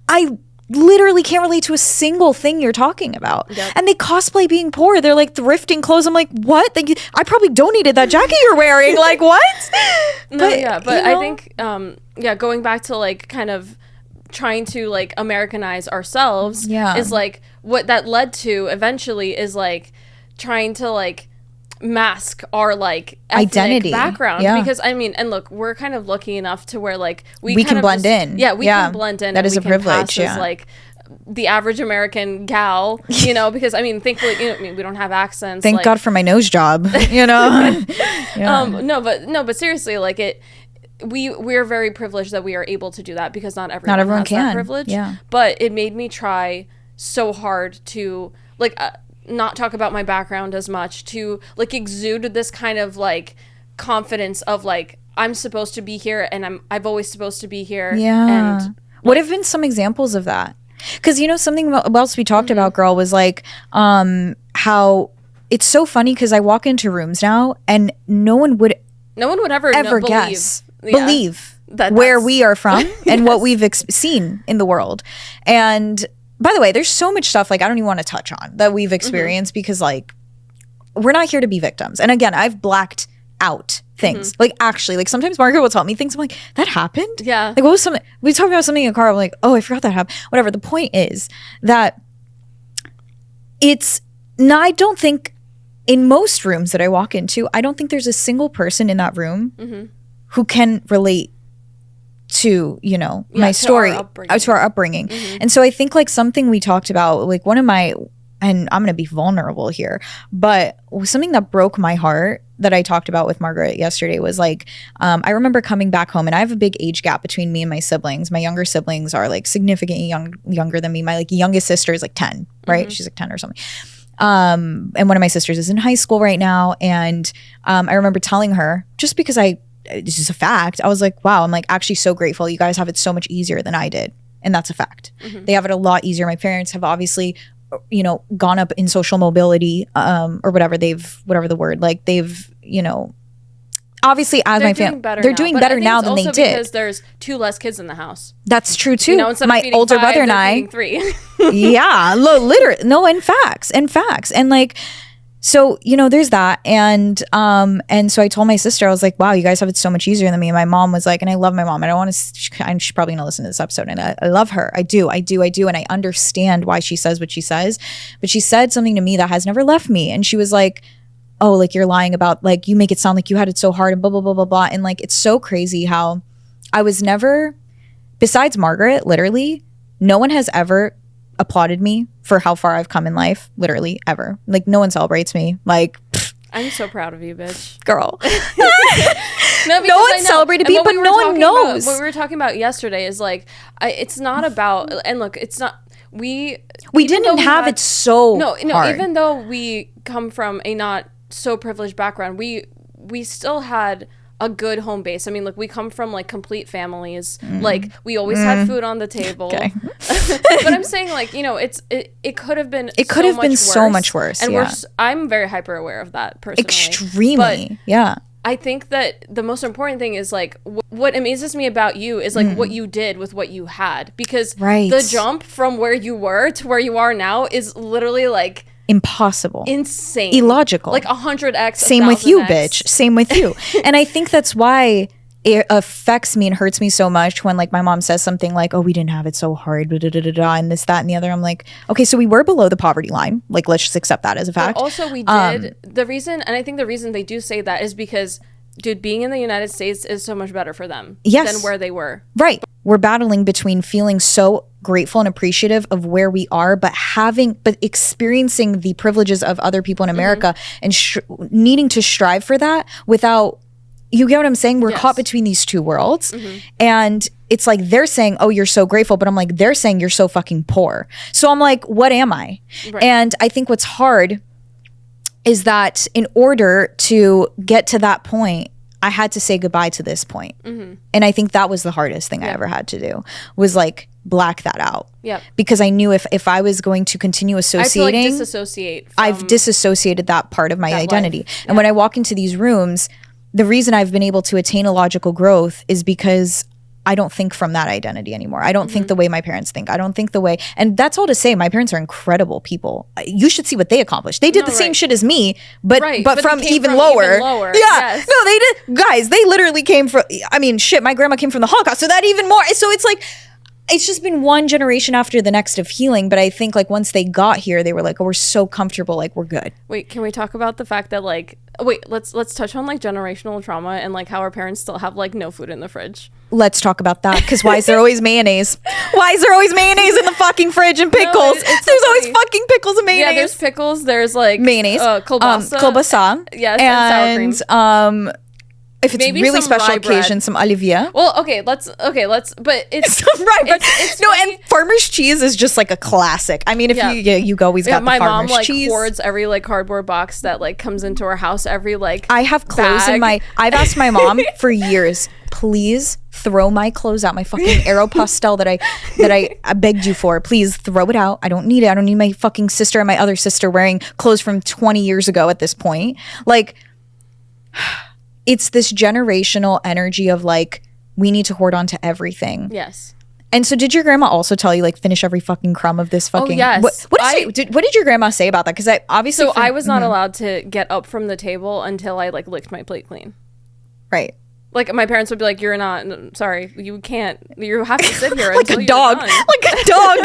I literally can't relate to a single thing you're talking about. Yep. And they cosplay being poor. They're like thrifting clothes. I'm like, what? I probably donated that jacket you're wearing. Like, what? But you know? I think, going back to, like, kind of trying to, like, Americanize ourselves is, like, what that led to eventually is, like, trying to, like, mask our, like, identity background because I mean, and look, we're kind of lucky enough to where, like, we can blend in. We can blend in. That is a privilege. As, like, the average American gal, you know, because I mean, thankfully, you know, I mean, we don't have accents. Thank God for my nose job, you know. No, but seriously, like, we're very privileged that we are able to do that because not everyone has can. that privilege. Yeah. But it made me try so hard to, like, not talk about my background as much, to, like, exude this kind of, like, confidence of, like, I'm supposed to be here and I've always supposed to be here. Yeah. And what have been some examples of that? Because, you know, something else we talked about, girl, was like how it's so funny because I walk into rooms now and no one would ever guess, believe where we are from and what we've seen in the world. And by the way, there's so much stuff, like, I don't even want to touch on that we've experienced because, like, we're not here to be victims. And again, I've blacked out things. Like, actually, like, sometimes Margaret will tell me things. I'm like, that happened? Yeah. Like, what was something? We talked about something in a car. I'm like, oh, I forgot that happened. Whatever. The point is that I don't think in most rooms that I walk into, I don't think there's a single person in that room who can relate to, you know, my story, to our upbringing. And so I think, like, something we talked about, like, one of my, and I'm going to be vulnerable here, but something that broke my heart that I talked about with Margaret yesterday was, like, I remember coming back home, and I have a big age gap between me and my siblings. My younger siblings are, like, significantly younger than me. My, like, youngest sister is, like, 10, right? She's, like, 10 or something. And one of my sisters is in high school right now. And I remember telling her, just because it's just a fact, I was like, wow, I'm, like, actually so grateful. You guys have it so much easier than I did. And that's a fact. They have it a lot easier. My parents have obviously, you know, gone up in social mobility, or whatever the word, like, they've, you know, obviously, as my family, they're doing better now than they did. Because there's 2 less kids in the house. That's true too. You know, instead my of feeding older 5, brother and they're I, feeding 3. yeah, literally, no, and facts, and, like, so, you know, there's that, and so I told my sister, I was like, wow, you guys have it so much easier than me. And my mom was like, and I love my mom, and I want to, and she's probably gonna listen to this episode, and I love her, I do, and I understand why she says what she says, but she said something to me that has never left me, and she was like, oh, like, you're lying about, like, you make it sound like you had it so hard and blah, blah, blah, blah, blah. And, like, it's so crazy how I was never, besides Margaret, literally, no one has ever applauded me for how far I've come in life, literally, ever. Like, no one celebrates me. Like, I'm so proud of you, bitch. Girl. No, No one celebrated me, but no one knows. What we were talking about yesterday is like, it's not about, and look, it's not, we didn't have it so hard. Even though we come from a not so privileged background, we still had a good home base. I mean, look, we come from like complete families. Like we always had food on the table. Okay. But I'm saying like, you know, it could have been so much worse. And yeah. I'm very hyper aware of that personally. Extremely. Yeah. I think that the most important thing is like what amazes me about you is like what you did with what you had, because the jump from where you were to where you are now is literally like impossible, insane, illogical, like 100x. Same with you, bitch. Same with you. And I think that's why it affects me and hurts me so much when like my mom says something like, oh, we didn't have it so hard, and this, that, and the other. I'm like, okay, so we were below the poverty line. Like, let's just accept that as a fact. But also we did. The reason, and I think the reason they do say that is because, dude, being in the United States is so much better for them than where they were. Right. We're battling between feeling so grateful and appreciative of where we are, but experiencing the privileges of other people in America and needing to strive for that without, you get what I'm saying? We're caught between these two worlds. And it's like they're saying, oh, you're so grateful. But I'm like, they're saying you're so fucking poor. So I'm like, what am I? Right. And I think what's hard is that in order to get to that point, I had to say goodbye to this point. And I think that was the hardest thing I ever had to do, was like black that out. Yeah. Because I knew if I was going to continue associating, I've disassociated that part of my identity. Yeah. And when I walk into these rooms, the reason I've been able to attain a logical growth is because I don't think from that identity anymore. I don't think the way my parents think. I don't think the way, and that's all to say, my parents are incredible people. You should see what they accomplished. They did the same shit as me, but from even lower. Yeah. Yes. No, they did. Guys, they literally came from, I mean, shit, my grandma came from the Holocaust, so that even more. So it's like, it's just been one generation after the next of healing. But I think like once they got here, they were like, oh, we're so comfortable, like we're good. Wait, can we talk about the fact that like, let's touch on like generational trauma and like how our parents still have like no food in the fridge. Let's talk about that, because why is there always mayonnaise? Why is there always mayonnaise in the fucking fridge and pickles? No, it's there's always fucking pickles and mayonnaise. Yeah, there's pickles. There's like mayonnaise, kielbasa, yes, and sour cream. If it's maybe really special occasion, some olivier. Well, let's, but it's some rye bread. And farmer's cheese is just like a classic. I mean, if you always got the farmer's cheese. My mom like hoards every like cardboard box that like comes into our house every like I have clothes bag. In my, I've asked my mom for years, please throw my clothes out, my fucking Aeropostale that I begged you for. Please throw it out. I don't need it. I don't need my fucking sister and my other sister wearing clothes from 20 years ago at this point. Like, it's this generational energy of like, we need to hoard on to everything. Yes. And so did your grandma also tell you like finish every fucking crumb of this fucking... Oh, yes. What did your grandma say about that? Because I was not allowed to get up from the table until I like licked my plate clean. Right. Like my parents would be like, you're not, sorry, you can't, you have to sit here like until a dog. You're done. Like a dog,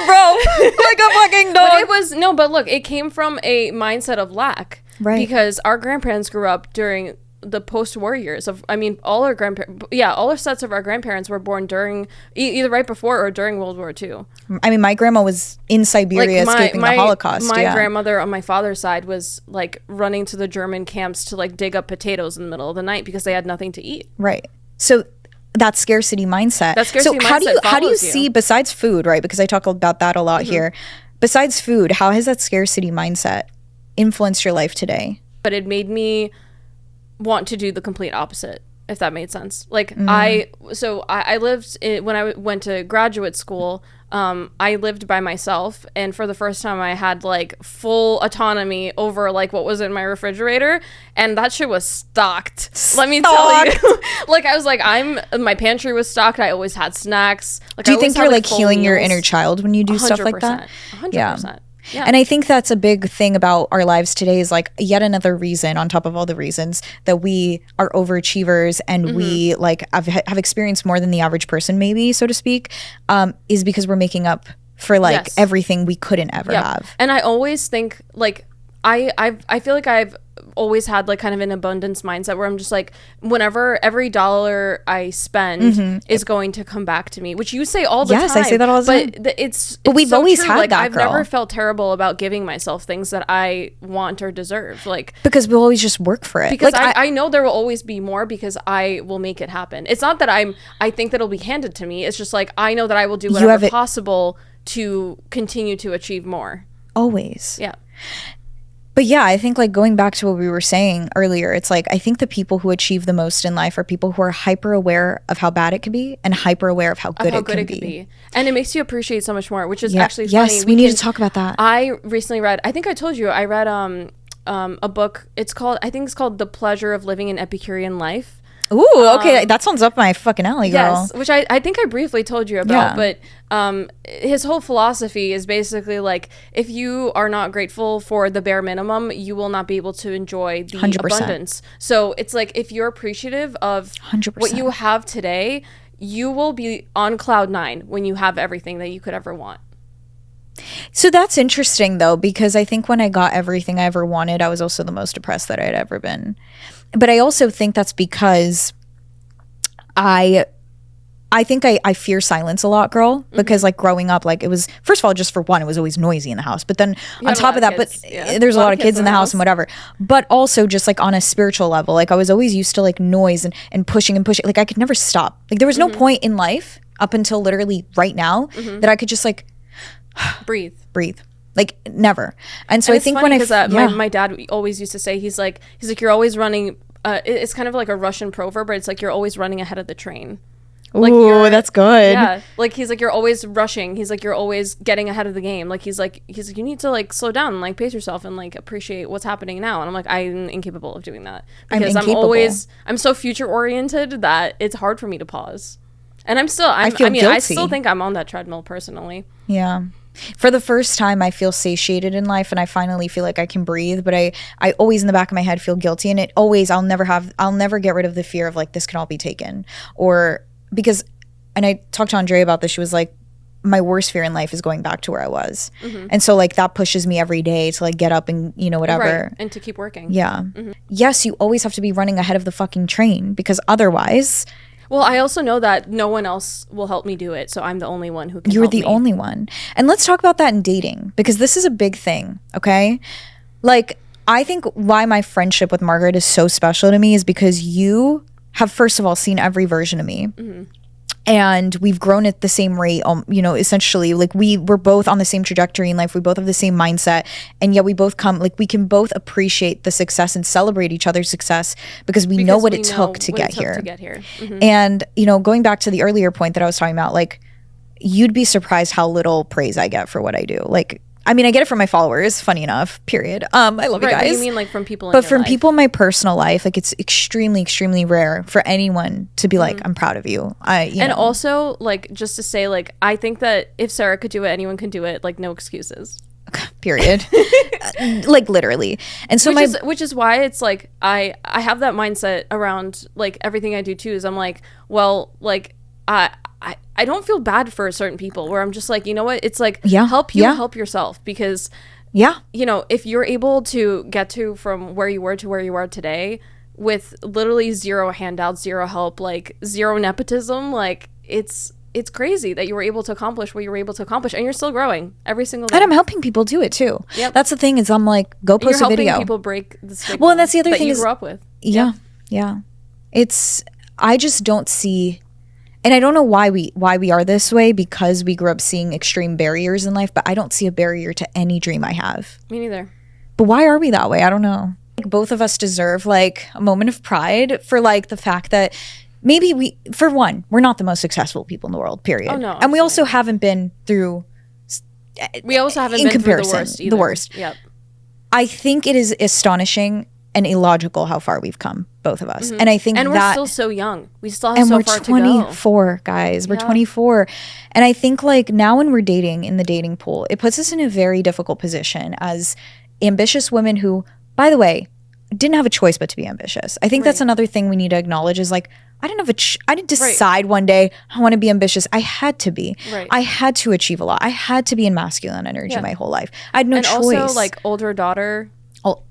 bro. Like a fucking dog. But but look, it came from a mindset of lack. Right. Because our grandparents grew up during the post-war years of, I mean, all our sets of our grandparents were born during either right before or during World War II. I mean, my grandma was in Siberia escaping the Holocaust. My grandmother on my father's side was like running to the German camps to like dig up potatoes in the middle of the night because they had nothing to eat. Right. So that scarcity mindset. How do you see, besides food, right? Because I talk about that a lot here. Besides food, how has that scarcity mindset influenced your life today? But it made me want to do the complete opposite, if that made sense. Like I lived when I went to graduate school, I lived by myself, and for the first time I had like full autonomy over like what was in my refrigerator, and that shit was stocked. Let me tell you. Like I was like, my pantry was stocked. I always had snacks. Like, do you think you're like healing your inner child when you do stuff like that? 100%. Yeah. And I think that's a big thing about our lives today, is like yet another reason on top of all the reasons that we are overachievers and we like have experienced more than the average person, maybe, so to speak, is because we're making up for like everything we couldn't ever have. And I always think like I feel like I've always had like kind of an abundance mindset where I'm just like, whenever every dollar I spend is going to come back to me, which you say all the time. Yes, I say that all the time. But it's we've so always true. had like, that, I've girl. never felt terrible about giving myself things that I want or deserve. Like, because we'll always just work for it. because like, I know there will always be more because I will make it happen. It's not that I think that it'll be handed to me. It's just like, I know that I will do whatever possible to continue to achieve more. Always. Yeah. But yeah, I think like going back to what we were saying earlier, it's like I think the people who achieve the most in life are people who are hyper aware of how bad it could be and hyper aware of how good it could be. And it makes you appreciate so much more, which is actually funny. Yes, we need to talk about that. I recently read, I think I told you, I read a book. I think it's called The Pleasure of Living an Epicurean Life. Ooh, okay, that sounds up my fucking alley, girl. Yes, which I think I briefly told you about, but his whole philosophy is basically like, if you are not grateful for the bare minimum, you will not be able to enjoy the 100%. abundance. So it's like, if you're appreciative of 100%. what you have today, you will be on cloud 9 when you have everything that you could ever want. So that's interesting though, because I think when I got everything I ever wanted, I was also the most depressed that I'd ever been. But I also think that's because I think I fear silence a lot, girl, because like growing up, like it was, first of all, just for one, it was always noisy in the house. But then on top of that, there's a lot of kids in the house and whatever. But also just like on a spiritual level, like I was always used to like noise and pushing and pushing. Like I could never stop. Like there was no point in life up until literally right now that I could just like breathe. Like never. And so I think when my dad always used to say, he's like you're always running. It's kind of like a Russian proverb, but it's like you're always running ahead of the train. Like, ooh, that's good. Yeah, like he's like, you're always rushing. He's like, you're always getting ahead of the game. Like he's like, you need to like slow down and like pace yourself and like appreciate what's happening now. And I'm like, I'm incapable of doing that because I'm so future oriented that it's hard for me to pause. And I still think I'm on that treadmill personally. Yeah. For the first time, I feel satiated in life and I finally feel like I can breathe, but I always in the back of my head feel guilty, and I'll never get rid of the fear of like, this can all be taken, or because, and I talked to Andrea about this, she was like, my worst fear in life is going back to where I was. And so like that pushes me every day to like get up and, you know, whatever. Right. And to keep working. Yeah. Yes, you always have to be running ahead of the fucking train, because otherwise... Well, I also know that no one else will help me do it, so I'm the only one who can You're help the me. only one. And let's talk about that in dating, because this is a big thing, okay? Like, I think why my friendship with Margaret is so special to me is because you have, first of all, seen every version of me. And we've grown at the same rate, you know, essentially. Like, we're both on the same trajectory in life. We both have the same mindset. And yet we both we can both appreciate the success and celebrate each other's success because we know what it took to get here. And, you know, going back to the earlier point that I was talking about, like, you'd be surprised how little praise I get for what I do. Like, I mean, I get it from my followers, funny enough, period. I love you guys. You mean like from people in But your from life. people in my personal life, like it's extremely, extremely rare for anyone to be like, I'm proud of you. You know. Also, like, just to say, like, I think that if Sarah could do it, anyone can do it. Like, no excuses. Period. Like, literally. And so which is why it's like, I have that mindset around like everything I do too, is I'm like, well, like, I don't feel bad for certain people where I'm just like, you know what? It's like, help yourself, because you know, if you're able to get to from where you were to where you are today with literally zero handouts, zero help, like zero nepotism, like it's crazy that you were able to accomplish what you were able to accomplish, and you're still growing every single day. And I'm helping people do it too. Yep. That's the thing, is I'm like, go post a video. You're helping people break the stigma. Well, and that's the other thing you grew up with. Yeah. I just don't see. And I don't know why we are this way, because we grew up seeing extreme barriers in life, but I don't see a barrier to any dream I have. Me neither. But why are we that way? I don't know. Like, both of us deserve like a moment of pride for like the fact that maybe for one, we're not the most successful people in the world, period. Oh, no. And we also haven't been through, we also haven't in been comparison, through the worst either. The worst. Yep. I think it is astonishing and illogical how far we've come, both of us. And I think we're still so young. We still have so far to go. And we're 24, guys. We're 24. And I think like now when we're dating in the dating pool, it puts us in a very difficult position as ambitious women who, by the way, didn't have a choice but to be ambitious. I think that's another thing we need to acknowledge, is like, I didn't decide one day I want to be ambitious. I had to be. Right. I had to achieve a lot. I had to be in masculine energy my whole life. I had no choice. And also like older daughter.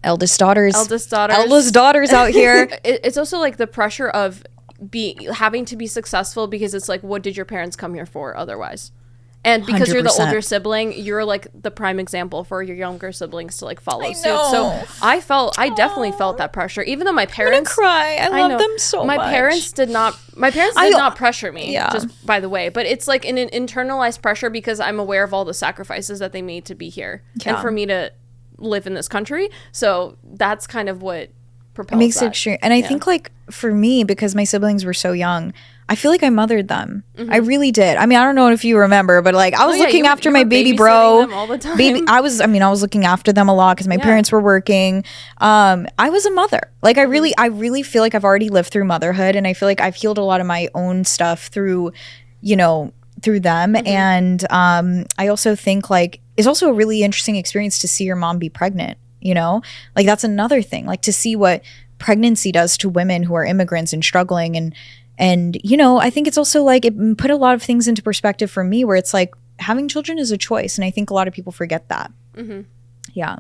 Eldest daughters. Eldest daughters out here. It's also like the pressure of having to be successful, because it's like, what did your parents come here for otherwise? And because you're the 100%. older sibling, you're like the prime example for your younger siblings to like follow I suit. know. So I definitely felt that pressure, even though my parents. I'm gonna cry. I love know. them so much. My parents did not pressure me. Yeah. Just by the way, but it's like an internalized pressure, because I'm aware of all the sacrifices that they made to be here and for me to live in this country. So that's kind of what propels It makes that. it extreme. And I think like for me, because my siblings were so young, I feel like I mothered them. I really did. I mean, I don't know if you remember, but like I was looking after my baby bro. Them all the time. I was looking after them a lot because my parents were working. I was a mother. Like I really feel like I've already lived through motherhood, and I feel like I've healed a lot of my own stuff through them. And I also think like it's also a really interesting experience to see your mom be pregnant, like that's another thing, like to see what pregnancy does to women who are immigrants and struggling. And I think it's also like it put a lot of things into perspective for me, where it's like having children is a choice. And I think a lot of people forget that. Yeah.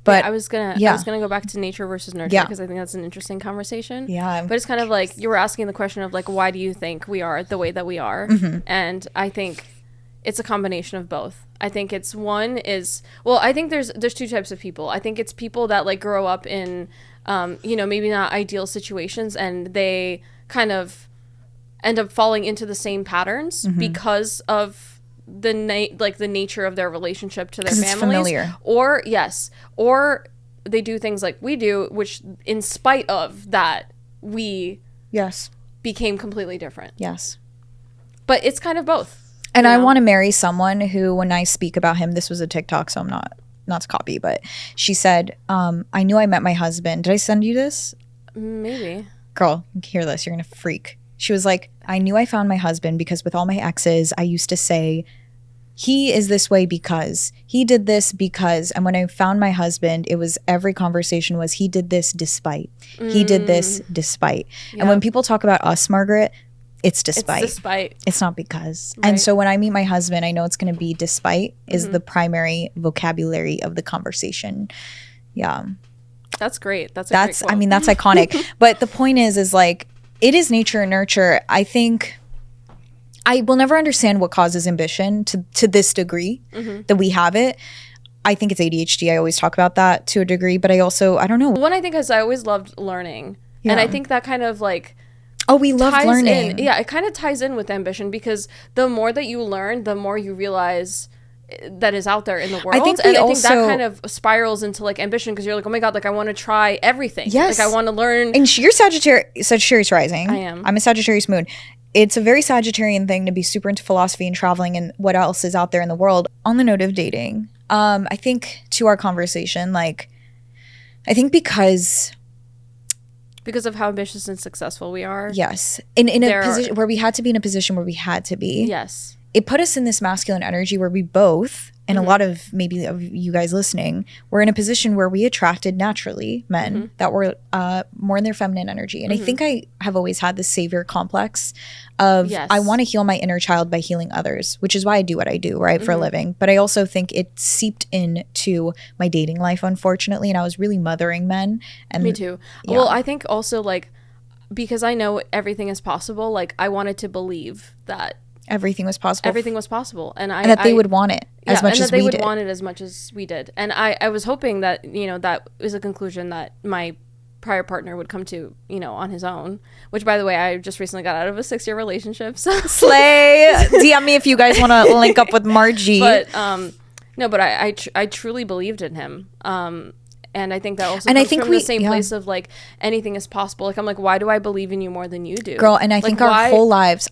But I was gonna go back to nature versus nurture, because I think that's an interesting conversation. Yeah. But it's kind of like you were asking the question of like, why do you think we are the way that we are? And I think it's a combination of both. I think it's I think there's two types of people. I think it's people that like grow up in maybe not ideal situations, and they kind of end up falling into the same patterns because of the nature of their relationship to their families. Familiar. Or they do things like we do, which in spite of that we became completely different. Yes. But it's kind of both. And I want to marry someone who, when I speak about him, this was a TikTok, so I'm not to copy, but she said, I knew I met my husband. Did I send you this? Maybe. Girl, you can hear this. You're going to freak. She was like, I knew I found my husband because with all my exes, I used to say, he is this way because he did this because. And when I found my husband, it was every conversation was he did this despite. He did this despite. Yep. And when people talk about us, Margaret, it's despite. It's not because. Right. And so when I meet my husband, I know it's going to be despite is the primary vocabulary of the conversation. Yeah. That's great. That's great quote. I mean, that's iconic. But the point is like, it is nature and nurture. I think I will never understand what causes ambition to this degree that we have it. I think it's ADHD. I always talk about that to a degree, but I don't know. One I think is I always loved learning. Yeah. And I think that kind of like, we love learning. Yeah, it kind of ties in with ambition, because the more that you learn, the more you realize that is out there in the world. I think that kind of spirals into like ambition, because you're like, oh my god, like I want to try everything. Yes, like I want to learn. And you're Sagittarius rising. I am. I'm a Sagittarius moon. It's a very Sagittarian thing to be super into philosophy and traveling and what else is out there in the world. On the note of dating, I think to our conversation, like I think because of how ambitious and successful we are. Yes. In a position where we had to be in a position where we had to be. Yes. It put us in this masculine energy where we both, and a lot of maybe of you guys listening, were in a position where we attracted naturally men that were more in their feminine energy. And I think I have always had this savior complex of I want to heal my inner child by healing others, which is why I do what I do, right, for a living. But I also think it seeped into my dating life, unfortunately, and I was really mothering men. And me too. Yeah. Well, I think also like because I know everything is possible, like I wanted to believe that everything was possible. Everything was possible, and that they would want it as much as we did. And that they would want it as much as we did. And I was hoping that that was a conclusion that my prior partner would come to on his own. Which, by the way, I just recently got out of a 6-year relationship. So slay. DM me if you guys want to link up with Margie. But no, but I truly believed in him. And I think that also comes from the same place of like anything is possible. Like I'm like, why do I believe in you more than you do, girl? And I think our whole lives,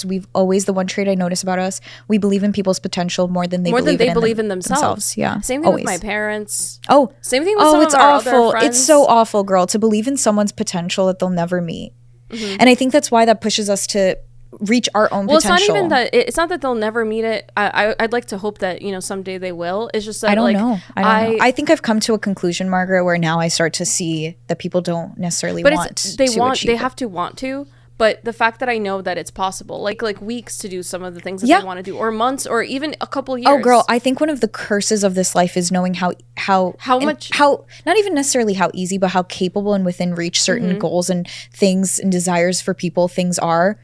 we've always, the one trait I notice about us, we believe in people's potential more than they believe in themselves. Yeah, same thing with my parents. Same thing with some it's of our awful. Other friends. It's so awful, girl, to believe in someone's potential that they'll never meet. And I think that's why that pushes us to reach our own potential. Well, it's not even that. It's not that they'll never meet it. I'd like to hope that someday they will. It's just that I don't know. I think I've come to a conclusion, Margaret, where now I start to see that people don't necessarily want to achieve they have to want to, But the fact that I know that it's possible, like weeks to do some of the things that Yeah. I want to do, or months, or even a couple years. Oh, girl, I think one of the curses of this life is knowing how not even necessarily how easy, but how capable and within reach certain goals and things and desires for people things are.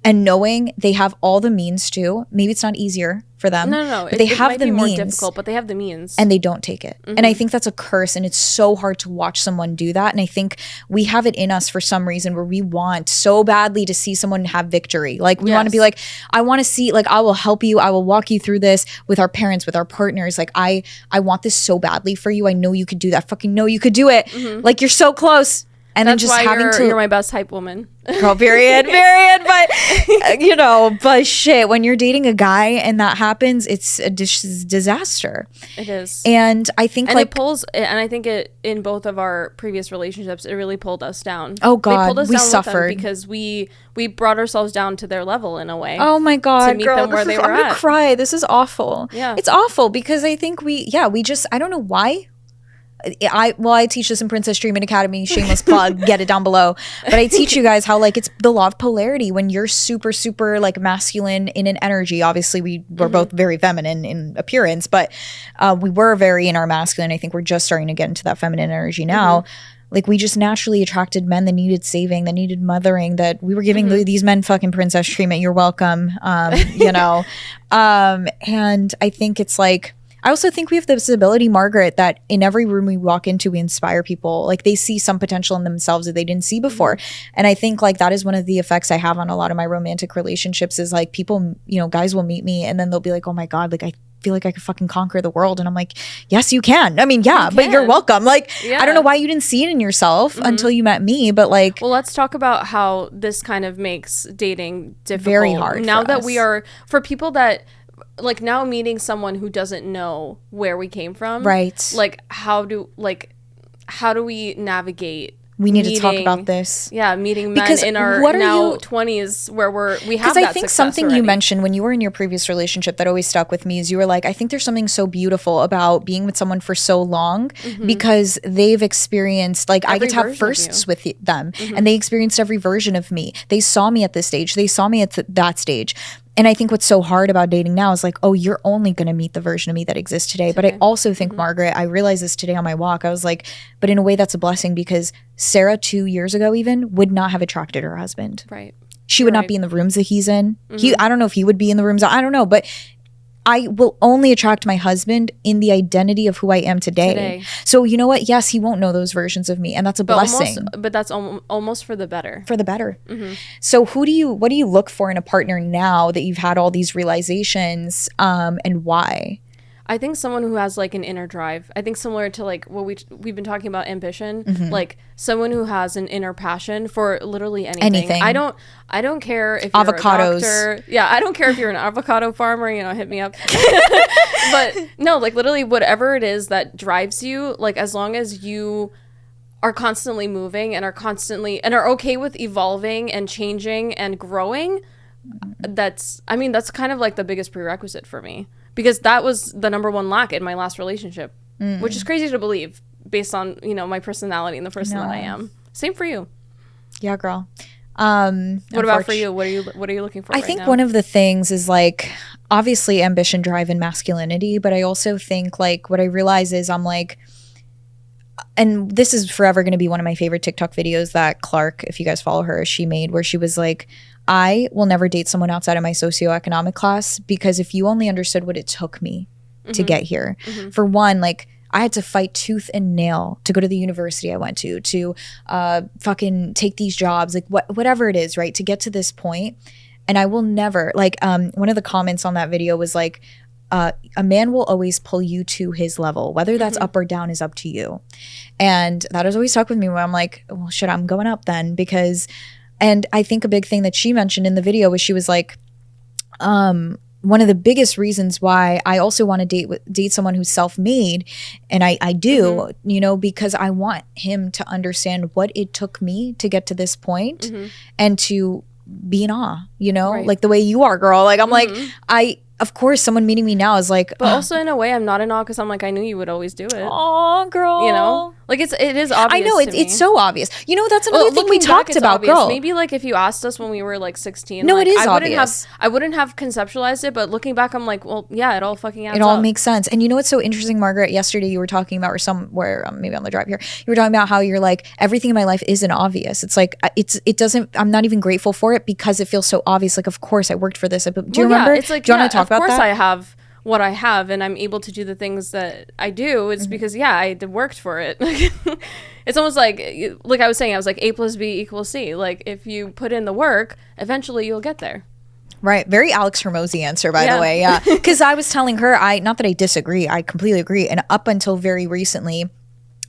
And knowing they have all the means to, maybe it's not easier for them. No. But they it have might the be means. more difficult, but they have the means. And they don't take it. And I think that's a curse, and it's so hard to watch someone do that. And I think we have it in us for some reason where we want so badly to see someone have victory. Like we want to be like, I want to see, like, I will help you, I will walk you through this with our parents, with our partners. Like I want this so badly for you. I know you could do that. Fucking know you could do it. Like you're so close. And that's then just why having you're my best hype woman. Girl, period. But but shit, when you're dating a guy and that happens, it's a disaster. It is. And I think and I think it in both of our previous relationships, it really pulled us down. Oh God, they pulled us we down suffered with them because we brought ourselves down to their level in a way. Oh my God, to meet girl, them where they were I'm gonna at. cry. This is awful. Yeah, it's awful because I think we just, I don't know why. I teach this in Princess Treatment Academy, shameless plug, get it down below. But I teach you guys how, like, it's the law of polarity. When you're super, super, like, masculine in an energy, obviously we were both very feminine in appearance, but we were very in our masculine. I think we're just starting to get into that feminine energy now. Like, we just naturally attracted men that needed saving, that needed mothering, that we were giving these men fucking princess treatment. You're welcome, you know. And I think it's like, I also think we have this ability, Margaret, that in every room we walk into, we inspire people. Like they see some potential in themselves that they didn't see before. And I think like that is one of the effects I have on a lot of my romantic relationships is like people, you know, guys will meet me and then they'll be like, oh my God, like I feel like I could fucking conquer the world. And I'm like, yes, you can. I mean, yeah, but you're welcome. Like, I don't know why you didn't see it in yourself until you met me, but like. Well, let's talk about how this kind of makes dating difficult. Very hard. Now that we are, for people that, like now meeting someone who doesn't know where we came from, right? Like how do we navigate? We need to talk about this. Yeah, meeting men in our now 20s where we have that. Because I think something you mentioned when you were in your previous relationship that always stuck with me is you were like, I think there's something so beautiful about being with someone for so long because they've experienced, like I get to have firsts with them and they experienced every version of me. They saw me at this stage. They saw me at that stage. And I think what's so hard about dating now is like, oh, you're only going to meet the version of me that exists today. But I also think, Margaret, I realized this today on my walk. I was like, but in a way that's a blessing because Sarah 2 years ago even would not have attracted her husband. Right. She would not be in the rooms that he's in. I don't know if he would be in the rooms. I don't know. But I will only attract my husband in the identity of who I am today. So you know what? Yes, he won't know those versions of me. And that's a blessing. But that's almost for the better. For the better. So what do you look for in a partner now that you've had all these realizations and why? I think someone who has like an inner drive. I think similar to like what we've been talking about ambition, like someone who has an inner passion for literally anything. I don't care if you're avocados. A doctor. Yeah, I don't care if you're an avocado farmer, you know, hit me up. But no, like literally whatever it is that drives you, like as long as you are constantly moving and are okay with evolving and changing and growing, that's kind of like the biggest prerequisite for me. Because that was the number one lack in my last relationship, which is crazy to believe based on, you know, my personality and the person that I am. Same for you. Yeah, girl. What about for you? What are you looking for? I think one of the things is like obviously ambition, drive, and masculinity. But I also think like what I realize is I'm like, and this is forever going to be one of my favorite TikTok videos that Clark, if you guys follow her, she made where she was like, I will never date someone outside of my socioeconomic class because if you only understood what it took me to get here, for one, like I had to fight tooth and nail to go to the university I went to fucking take these jobs, like whatever it is, right, to get to this point. And I will never, like, one of the comments on that video was like, a man will always pull you to his level, whether that's up or down is up to you. And that has always stuck with me where I'm like, well, shit, I'm going up then because. And I think a big thing that she mentioned in the video was she was like, one of the biggest reasons why I also want to date someone who's self-made, and I do, you know, because I want him to understand what it took me to get to this point and to be in awe, you know, like the way you are, girl. Like I'm like, of course, someone meeting me now is like, But also in a way, I'm not in awe because I'm like, I knew you would always do it. oh, girl. You know, like it is obvious. I know to me. it's so obvious. You know, that's another thing we looking back, talked it's about, obvious. girl. Maybe like if you asked us when we were like 16, No, like, it is I wouldn't obvious. I wouldn't have conceptualized it, but looking back, I'm like, well, yeah, it all fucking adds It all up. makes sense. And you know what's so interesting, Margaret? Yesterday you were talking about, or somewhere, maybe on the drive here, you were talking about how you're like, everything in my life isn't obvious. It's like, it doesn't, I'm not even grateful for it because it feels so obvious. Like, of course I worked for this. Do you remember? It's like, do you want to talk about that? Of course I have what I have and I'm able to do the things that I do. It's because, I worked for it. It's almost like I was saying, I was like, A plus B equals C. Like, if you put in the work, eventually you'll get there. Right. Very Alex Hormozy answer, by the way. Yeah. Because I was telling her, not that I disagree, I completely agree. And up until very recently,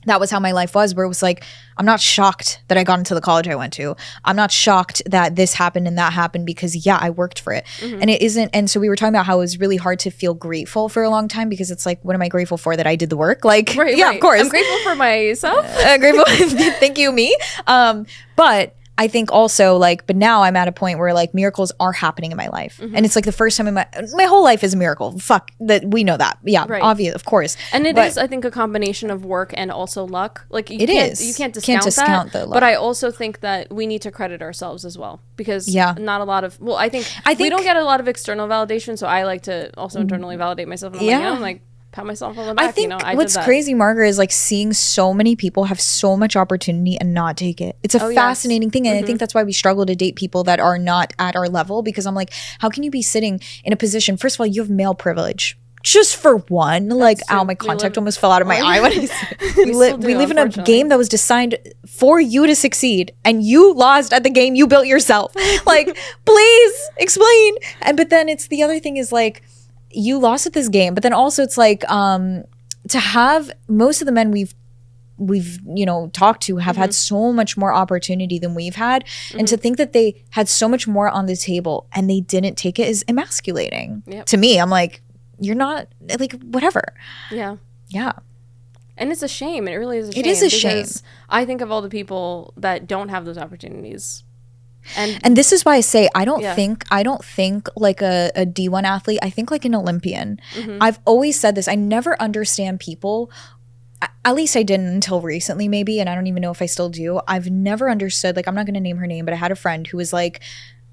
that was how my life was, where it was like, I'm not shocked that I got into the college I went to. I'm not shocked that this happened and that happened because, I worked for it. And it isn't. And so we were talking about how it was really hard to feel grateful for a long time because it's like, what am I grateful for? That I did the work? Like, Right. Of course. I'm grateful for myself. Grateful. Thank you, me. But I think also but now I'm at a point where like miracles are happening in my life. And it's like the first time in my whole life is a miracle. Fuck that. We know that. Yeah. Right. Obvious. Of course. And it is, I think, a combination of work and also luck. Like you can't discount the luck. But I also think that we need to credit ourselves as well because not a lot of, I think we don't get a lot of external validation. So I like to also internally validate myself. And I'm like, pat myself on the back. I think I what's did that. crazy, Margaret, is like seeing so many people have so much opportunity and not take it. It's a fascinating thing. And I think that's why we struggle to date people that are not at our level, because I'm like, how can you be sitting in a position? First of all, you have male privilege. Just for one, my contact almost fell out of my eye when I said we live in a game that was designed for you to succeed, and you lost at the game you built yourself. Like, please explain. But then it's the other thing is like, you lost at this game, but then also it's like to have most of the men we've talked to have had so much more opportunity than we've had, and to think that they had so much more on the table and they didn't take it is emasculating to me. I'm like, you're not, like, whatever. Yeah And it's a shame. It really is a shame. It is a shame. Because I think of all the people that don't have those opportunities. And this is why I say I don't think like a D1 athlete. I think like an Olympian. I've always said this. I never understand people. At least I didn't until recently, maybe, and I don't even know if I still do. I've never understood. Like, I'm not going to name her name, but I had a friend who was like,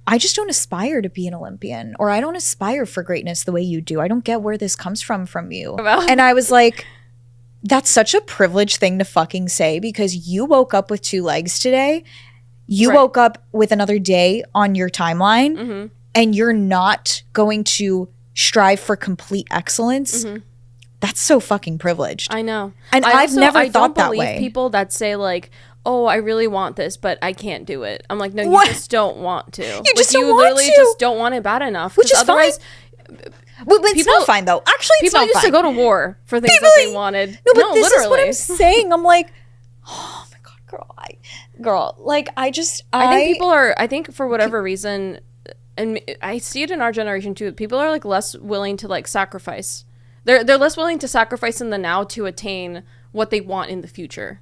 I just don't aspire to be an Olympian, or I don't aspire for greatness the way you do. I don't get where this comes from you. And I was like, that's such a privileged thing to fucking say, because you woke up with 2 legs today. You woke up with another day on your timeline, and you're not going to strive for complete excellence. That's so fucking privileged. I know. And I've never thought that way. I don't believe people that say like, oh, I really want this, but I can't do it. I'm like, no, you just don't want to. You just don't want literally to. just don't want it bad enough. Which is otherwise, fine. It's not fine, though. Actually, it's people not used fine. to go to war for things that they wanted. No, but this literally. is what I'm saying. I'm like, oh my God, girl. Like, I think people are, I think for whatever reason, and I see it in our generation too, people are like less willing to like sacrifice. They're less willing to sacrifice in the now to attain what they want in the future.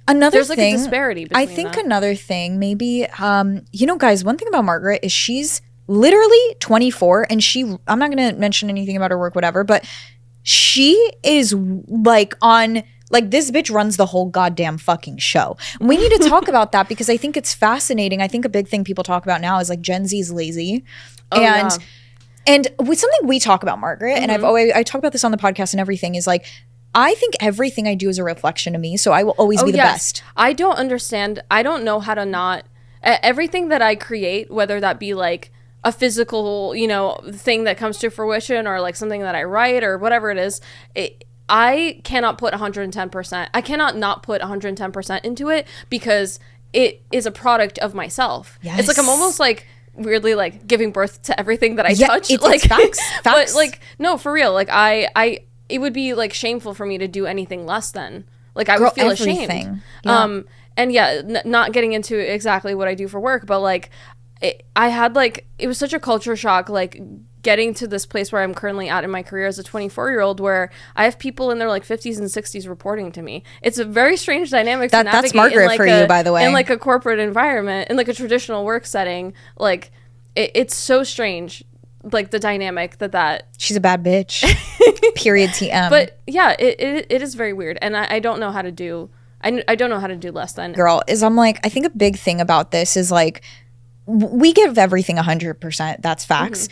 There's like a disparity between I think another thing, maybe, guys, one thing about Margaret is she's literally 24, and I'm not going to mention anything about her work, whatever, but she is like this bitch runs the whole goddamn fucking show. And we need to talk about that, because I think it's fascinating. I think a big thing people talk about now is like Gen Z is lazy. And with something we talk about, Margaret, and I talk about this on the podcast and everything, is like, I think everything I do is a reflection of me, so I will always be the best. I don't understand. I don't know how to not. Everything that I create, whether that be like a physical, thing that comes to fruition, or like something that I write, or whatever it is, I cannot put 110%. I cannot not put 110% into it, because it is a product of myself. Yes. It's like I'm almost like weirdly like giving birth to everything that I touch. It's like facts. But like, no, for real. Like it would be like shameful for me to do anything less than. Like, I would feel ashamed. Yeah. And not getting into exactly what I do for work, but like I had like, it was such a culture shock, like getting to this place where I'm currently at in my career as a 24-year-old, where I have people in their like 50s and 60s reporting to me. It's a very strange dynamic to navigate. That's Margaret for you, by the way. In like a corporate environment, in like a traditional work setting. Like, it's so strange. like the dynamic that she's a bad bitch. Period. TM. But yeah, it is very weird, and I don't know how to do. I don't know how to do less than. Girl, is I'm like, I think a big thing about this is like, we give everything 100%. That's facts.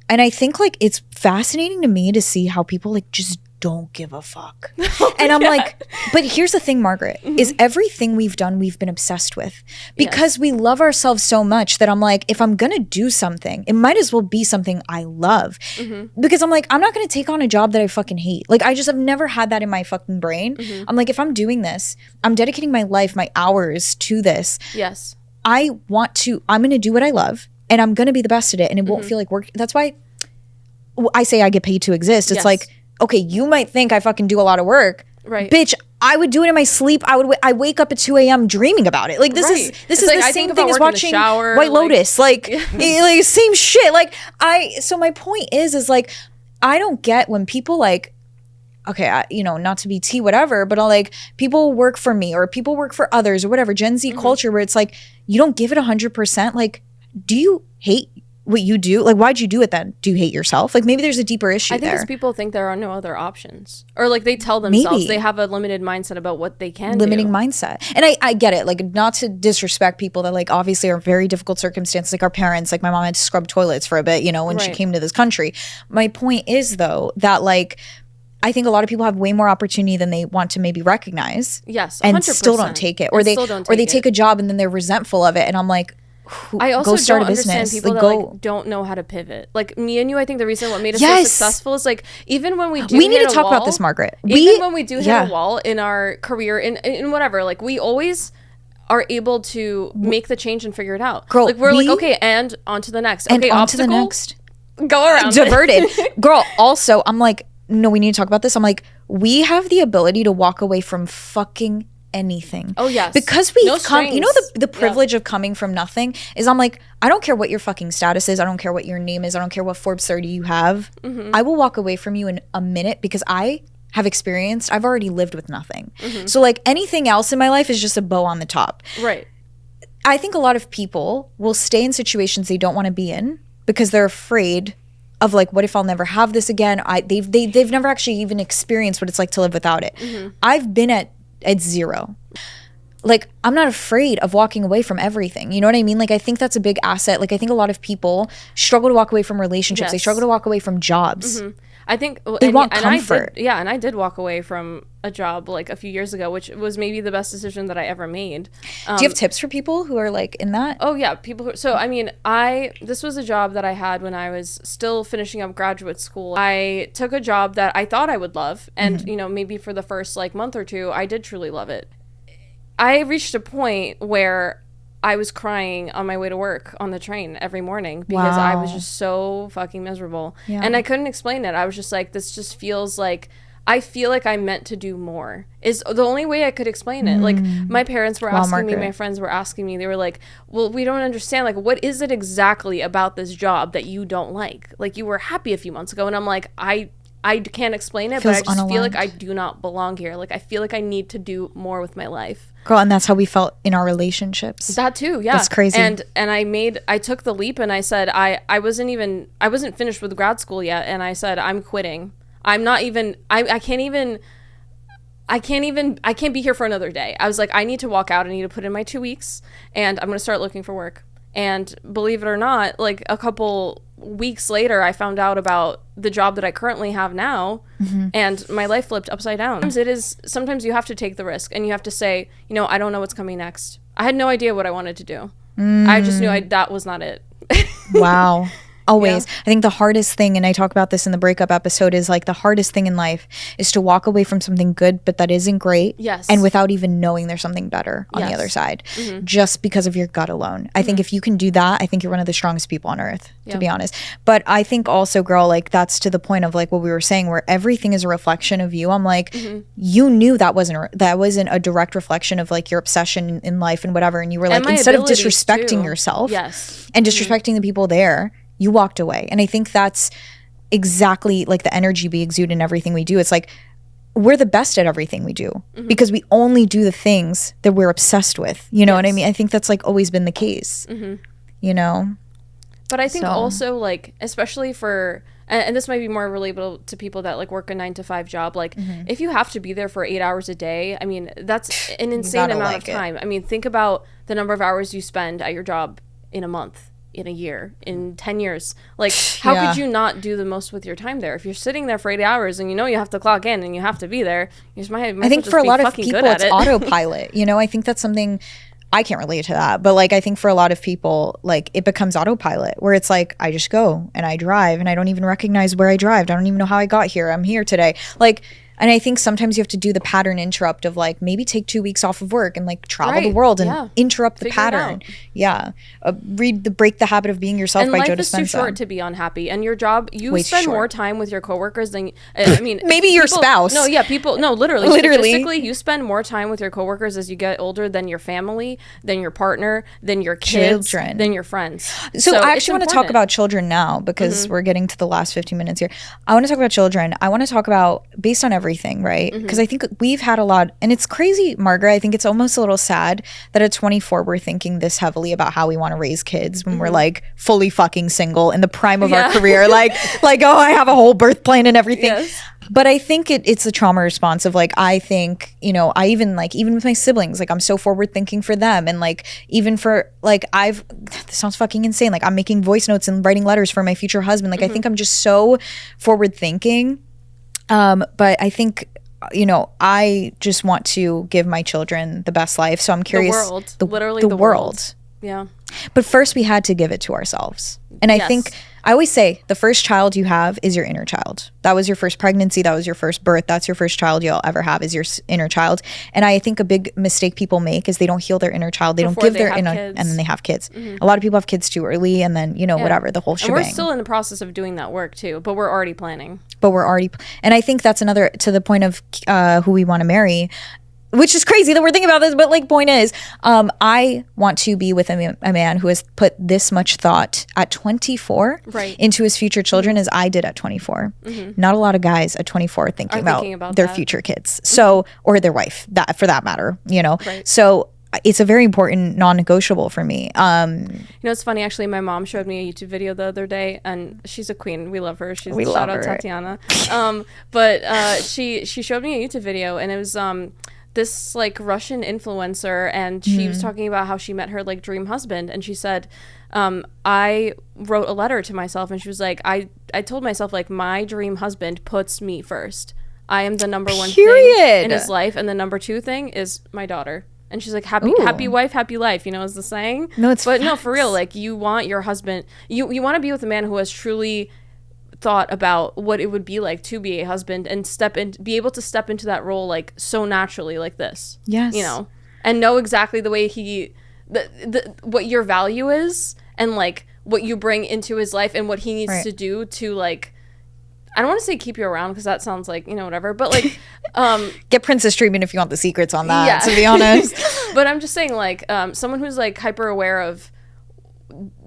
And I think like it's fascinating to me to see how people like just don't give a fuck. And I'm like, but here's the thing, Margaret, is everything we've done, we've been obsessed with because we love ourselves so much that I'm like, if I'm going to do something, it might as well be something I love because I'm like, I'm not going to take on a job that I fucking hate. Like, I just have never had that in my fucking brain. I'm like, if I'm doing this, I'm dedicating my life, my hours to this. Yes. I'm going to do what I love and I'm going to be the best at it and it won't feel like work. That's why I say I get paid to exist. It's like, okay, you might think I fucking do a lot of work. Right. Bitch, I would do it in my sleep. I wake up at 2 a.m. dreaming about it. Like this is like, the same thing as watching White Lotus. Like, like same shit. Like so my point is like, I don't get when people like, okay, not to be tea, whatever, but like people work for me or people work for others or whatever, Gen Z culture where it's like, you don't give it 100%. Like, do you hate what you do? Like, why'd you do it then? Do you hate yourself? Like, maybe there's a deeper issue there. I think people think there are no other options. Or like they tell themselves they have a limited mindset about what they can Limiting mindset. And I get it. Like, not to disrespect people that like obviously are very difficult circumstances. Like our parents, like my mom had to scrub toilets for a bit, when she came to this country. My point is though, that like, I think a lot of people have way more opportunity than they want to maybe recognize. Yes, 100%. And still don't take it. Or they take a job and then they're resentful of it. And I'm like, I also go start don't a business. Understand people like, that like don't know how to pivot. Like me and you, I think the reason what made us so successful is like even when we need to talk about this, Margaret. Even when we do hit a wall in our career in whatever, like we always are able to make the change and figure it out. Girl, like we're like okay, and on to the next. And okay, on obstacle, to the next. Go around. Diverted. Girl, also, I'm like, no, we need to talk about this. I'm like, we have the ability to walk away from fucking anything. Oh yes, because we've come, the privilege of coming from nothing is I'm like, I don't care what your fucking status is, I don't care what your name is, I don't care what Forbes 30 you have, I will walk away from you in a minute because I've already lived with nothing. So like anything else in my life is just a bow on the top. Right. I think a lot of people will stay in situations they don't want to be in because they're afraid of like, what if I'll never have this again? They've never actually even experienced what it's like to live without it. I've been at zero. Like, I'm not afraid of walking away from everything. You know what I mean? Like, I think that's a big asset. Like, I think a lot of people struggle to walk away from relationships. Yes. They struggle to walk away from jobs. I think they want comfort. I did walk away from a job like a few years ago, which was maybe the best decision that I ever made. Do you have tips for people who are like in that? Oh yeah, this was a job that I had when I was still finishing up graduate school. I took a job that I thought I would love, and maybe for the first like month or two, I did truly love it. I reached a point where I was crying on my way to work on the train every morning because I was just so fucking miserable. Yeah. And I couldn't explain it. I was just like, this just feels like, I feel like I'm meant to do more is the only way I could explain it. Like my parents were asking me, my friends were asking me, they were like, well, we don't understand. Like, what is it exactly about this job that you don't like? Like you were happy a few months ago. And I'm like, I can't explain it, but I just feel like I do not belong here. Like I feel like I need to do more with my life. Girl, and that's how we felt in our relationships. That too, yeah. That's crazy. And I took the leap and I said I wasn't finished with grad school yet, and I said I'm quitting. I'm not even I can't be here for another day. I was like, I need to walk out, I need to put in my 2 weeks, and I'm gonna start looking for work. And believe it or not, like a couple weeks later, I found out about the job that I currently have now, and my life flipped upside down. Sometimes you have to take the risk, and you have to say, I don't know what's coming next. I had no idea what I wanted to do. I just knew that was not it. Wow. Always. Yeah. I think the hardest thing, and I talk about this in the breakup episode, is like the hardest thing in life is to walk away from something good, but that isn't great. Yes. And without even knowing there's something better on the other side, just because of your gut alone. I think if you can do that, I think you're one of the strongest people on earth, to be honest. But I think also, girl, like that's to the point of like what we were saying, where everything is a reflection of you. I'm like, you knew that wasn't a direct reflection of like your obsession in life and whatever. And you were like, instead of disrespecting yourself and disrespecting the people there, you walked away. And I think that's exactly like the energy we exude in everything we do. It's like we're the best at everything we do because we only do the things that we're obsessed with. You know what I mean? I think that's like always been the case, But I think So- also, like, especially for, and this might be more relatable to people that like work a 9 to 5 job. Like, if you have to be there for 8 hours a day, I mean, that's an insane gotta amount like of time. I mean, think about the number of hours you spend at your job in a month, in a year, in 10 years. Like, how Yeah. could you not do the most with your time there? If you're sitting there for 8 hours and you know you have to clock in and you have to be there, you just might I think as for a well be lot of fucking people, good at it's it. autopilot. You know, I think that's something I can't relate to that, but like I think for a lot of people, like it becomes autopilot where it's like I just go and I drive and I don't even recognize where I drive. I don't even know how I got here. I'm here today. Like, and I think sometimes you have to do the pattern interrupt of like maybe take 2 weeks off of work and like travel the Right, world and yeah. interrupt the Figure it pattern. out. Yeah. Read the Break the Habit of Being Yourself And by Joe life is too Dispenza. short to be unhappy. And your job, you Way too spend short. more time with your coworkers than, I mean, Maybe your people- spouse. No, yeah, people, no, literally. Literally. Statistically, you spend more time with your coworkers as you get older than your family, than your partner, than your kids, Children. than your friends. So I it's actually want to talk important. about children now because we're getting to the last 15 minutes here. I want to talk about children. I want to talk about based on everything, right? Because I think we've had a lot, and it's crazy, Margaret. I think it's almost a little sad that at 24 we're thinking this heavily about how we want to raise kids when we're like fully fucking single in the prime of our Yeah. career, like oh, I have a whole birth plan and everything. Yes. But I think it's a trauma response of like, I think, you know, I even with my siblings, like I'm so forward thinking for them. And like, even for like, this sounds fucking insane. Like I'm making voice notes and writing letters for my future husband. Like I think I'm just so forward thinking. But I think, you know, I just want to give my children the best life. So I'm curious. world. Literally the the world. world. Yeah. But first we had to give it to ourselves. And I Yes. think I always say the first child you have is your inner child. That was your first pregnancy. That was your first birth. That's your first child you'll ever have is your inner child. And I think a big mistake people make is they don't heal their inner child. They don't Before give they their have inner, kids. and then they have kids. A lot of people have kids too early and then, you know, whatever, the whole And shebang. we're still in the process of doing that work too, but we're already planning. But we're already, and I think that's another, to the point of who we want to marry, which is crazy that we're thinking about this, but like point is, I want to be with a man who has put this much thought at 24 Right. into his future children as I did at 24. Not a lot of guys at 24 are thinking about, thinking about their that. future kids. So, or their wife, that for that matter, you know? Right. So it's a very important non-negotiable for me. You know, it's funny, actually, my mom showed me a YouTube video the other day, and she's a queen. We love her. We Shout love out her. Tatiana. But she showed me a YouTube video, and it was this like Russian influencer, and she was talking about how she met her like dream husband, and she said, I wrote a letter to myself, and she was like, I told myself like my dream husband puts me first. I am the number one thing Period. in his life, and the number 2 thing is my daughter. And she's like, Ooh. happy wife, happy life, you know, is the saying. No, it's but no, for real, facts. like you want your husband, you want to be with a man who has truly thought about what it would be like to be a husband and be able to step into that role like so naturally like this. Yes. You know, and know exactly the way what your value is and like what you bring into his life and what he needs Right. to do to like, I don't want to say keep you around because that sounds like, you know, whatever, but like, Get princess treatment if you want the secrets on that, Yeah. to be honest. but I'm just saying like, someone who's like hyper aware of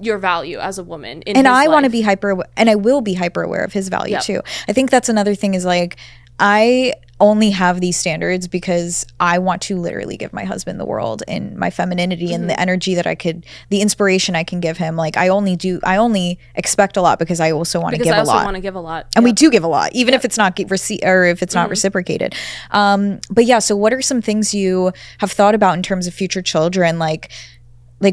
your value as a woman in And his I want to life. be and I will be hyper aware of his value Yep. too. I think that's another thing is like, I only have these standards because I want to literally give my husband the world and my femininity and the energy that the inspiration I can give him. Like I only expect a lot because I also want to because give I a also lot. want to give a lot. And we do give a lot, even if it's not if it's not reciprocated. But yeah, so what are some things you have thought about in terms of future children? Like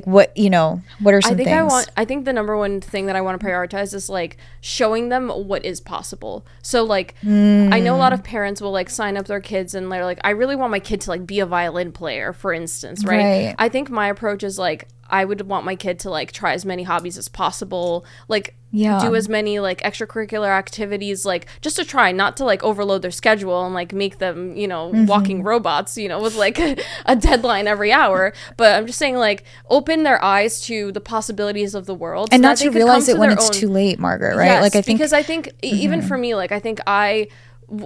what, you know, what are some things? I think the number one thing that I want to prioritize is like showing them what is possible. So like I know a lot of parents will like sign up their kids and they're like, I really want my kid to like be a violin player, for instance, right? Right. I think my approach is like I would want my kid to like try as many hobbies as possible, like Yeah. do as many like extracurricular activities, like just to try, not to like overload their schedule and like make them, you know, Mm-hmm. walking robots, you know, with like a deadline every hour. But I'm just saying like open their eyes to the possibilities of the world. And so not that to they could realize come it to when their it's own- too late, Margaret, right? Yes, Like I think because I think even for me, like I think I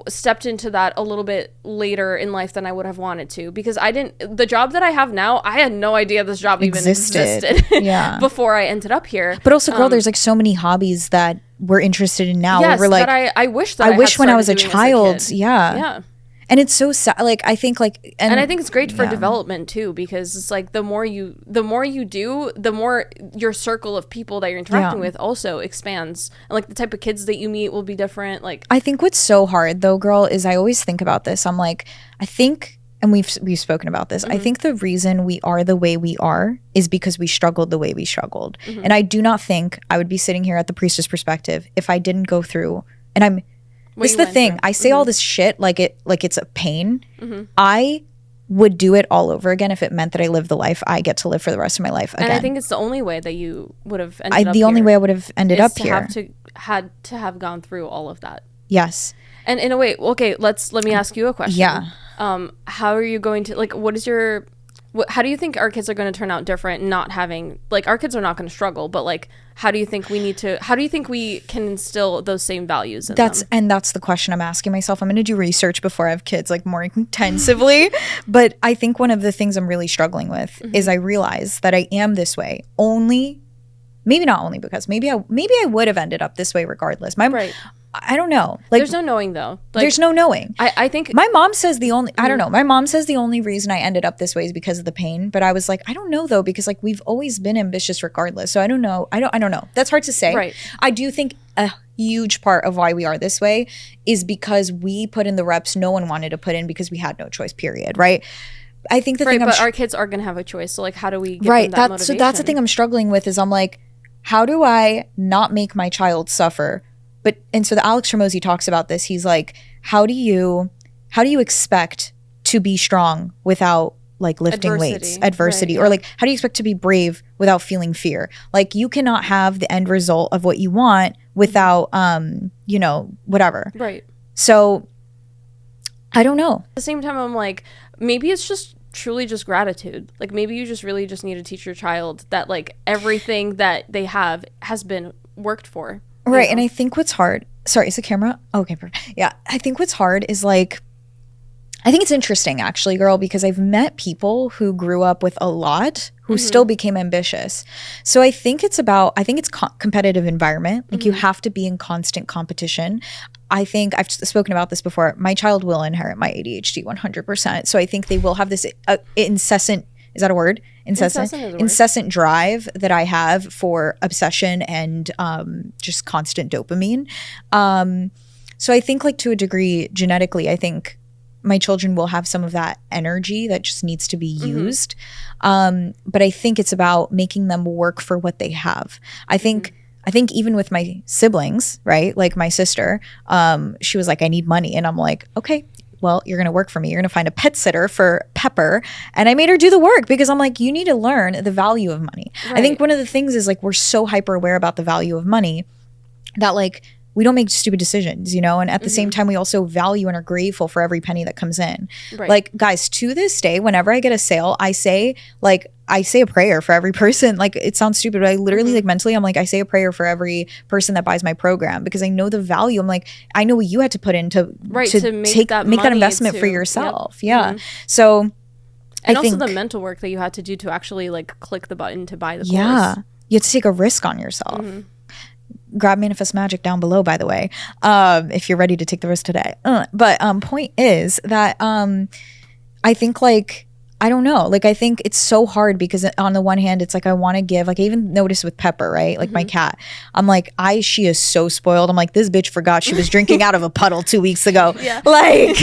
stepped into that a little bit later in life than I would have wanted to, because the job that I have now, I had no idea this job even existed Yeah. before I ended up here. But also, girl, there's like so many hobbies that we're interested in now. Yes, where we're like, that I wish that I I wish had when I was a started doing as child, kid. yeah. Yeah. And it's so sad. Like, I think like, and I think it's great for development too, because it's like the more you do, the more your circle of people that you're interacting with also expands. And like the type of kids that you meet will be different. Like, I think what's so hard though, girl, is I always think about this. I'm like, I think, and we've spoken about this. I think the reason we are the way we are is because we struggled the way we struggled. And I do not think I would be sitting here at the Priestess Perspective if I didn't go through, and I'm, this is the thing. I say all this shit like it's a pain. I would do it all over again if it meant that I lived the life I get to live for the rest of my life again. And I think it's the only way that you would have ended up the only way I would have ended up here. Had to have gone through all of that. Yes. And in a way, okay, let me ask you a question. Yeah. How are you going to, like, how do you think our kids are going to turn out different, not having, like, our kids are not going to struggle, but like, how do you think we can instill those same values in them? And that's the question I'm asking myself. I'm going to do research before I have kids, like, more intensively. But I think one of the things I'm really struggling with is I realize that I am this way maybe not only because maybe I would have ended up this way regardless. I don't know. Like, there's no knowing though. Like, there's no knowing. I think my mom says I don't know. My mom says the only reason I ended up this way is because of the pain. But I was like, I don't know though, because like we've always been ambitious regardless. So I don't know. I don't know. That's hard to say. Right. I do think a huge part of why we are this way is because we put in the reps no one wanted to put in because we had no choice, period. Right. I think the thing but our kids are going to have a choice. So like, how do we give them that motivation? So that's the thing I'm struggling with is I'm like, how do I not make my child suffer? And so the Alex Hormozy talks about this. He's like, how do you expect to be strong without like lifting adversity, right, or like, how do you expect to be brave without feeling fear? Like, you cannot have the end result of what you want without, whatever. Right. So I don't know. At the same time, I'm like, maybe it's just truly just gratitude. Like, maybe you just really just need to teach your child that like everything that they have has been worked for. Right. And I think what's hard, sorry, is the camera? Okay, perfect. Yeah. I think what's hard is like, I think it's interesting actually, girl, because I've met people who grew up with a lot who still became ambitious. So I think it's competitive environment. Like, you have to be in constant competition. I think I've spoken about this before. My child will inherit my ADHD 100%. So I think they will have this incessant, is that a word? Incessant drive that I have for obsession and just constant dopamine. So I think like to a degree, genetically, I think my children will have some of that energy that just needs to be used. But I think it's about making them work for what they have. I think even with my siblings, right? Like my sister, she was like, I need money. And I'm like, okay, well, you're going to work for me. You're going to find a pet sitter for Pepper. And I made her do the work because I'm like, you need to learn the value of money. Right. I think one of the things is like, we're so hyper aware about the value of money that like, we don't make stupid decisions, and at the same time, we also value and are grateful for every penny that comes in. Right. Like, guys, to this day, whenever I get a sale, I say a prayer for every person. Like, it sounds stupid, but I literally like mentally, I'm like, I say a prayer for every person that buys my program because I know the value. I'm like, I know what you had to put in to make that investment for yourself. Yep. Yeah. So, and also the mental work that you had to do to actually like click the button to buy the course. Yeah. You have to take a risk on yourself. Grab Manifest Magic down below, by the way, if you're ready to take the risk today. But point is that I think like, I don't know. Like, I think it's so hard because on the one hand, it's like, I want to give, like, I even noticed with Pepper, right? Like my cat, I'm like, she is so spoiled. I'm like, this bitch forgot she was drinking out of a puddle 2 weeks ago. Yeah. Like,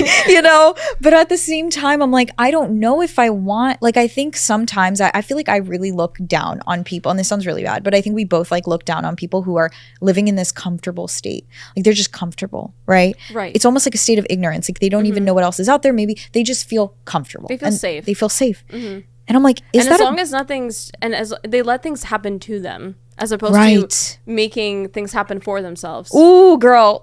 but at the same time, I'm like, I don't know if I want, like, I think sometimes I feel like I really look down on people, and this sounds really bad, but I think we both like look down on people who are living in this comfortable state. Like, they're just comfortable, right? Right. It's almost like a state of ignorance. Like, they don't even know what else is out there. Maybe they just feel comfortable. They feel safe. They feel safe. And I'm like, as long as they let things happen to them as opposed to making things happen for themselves. Ooh, girl.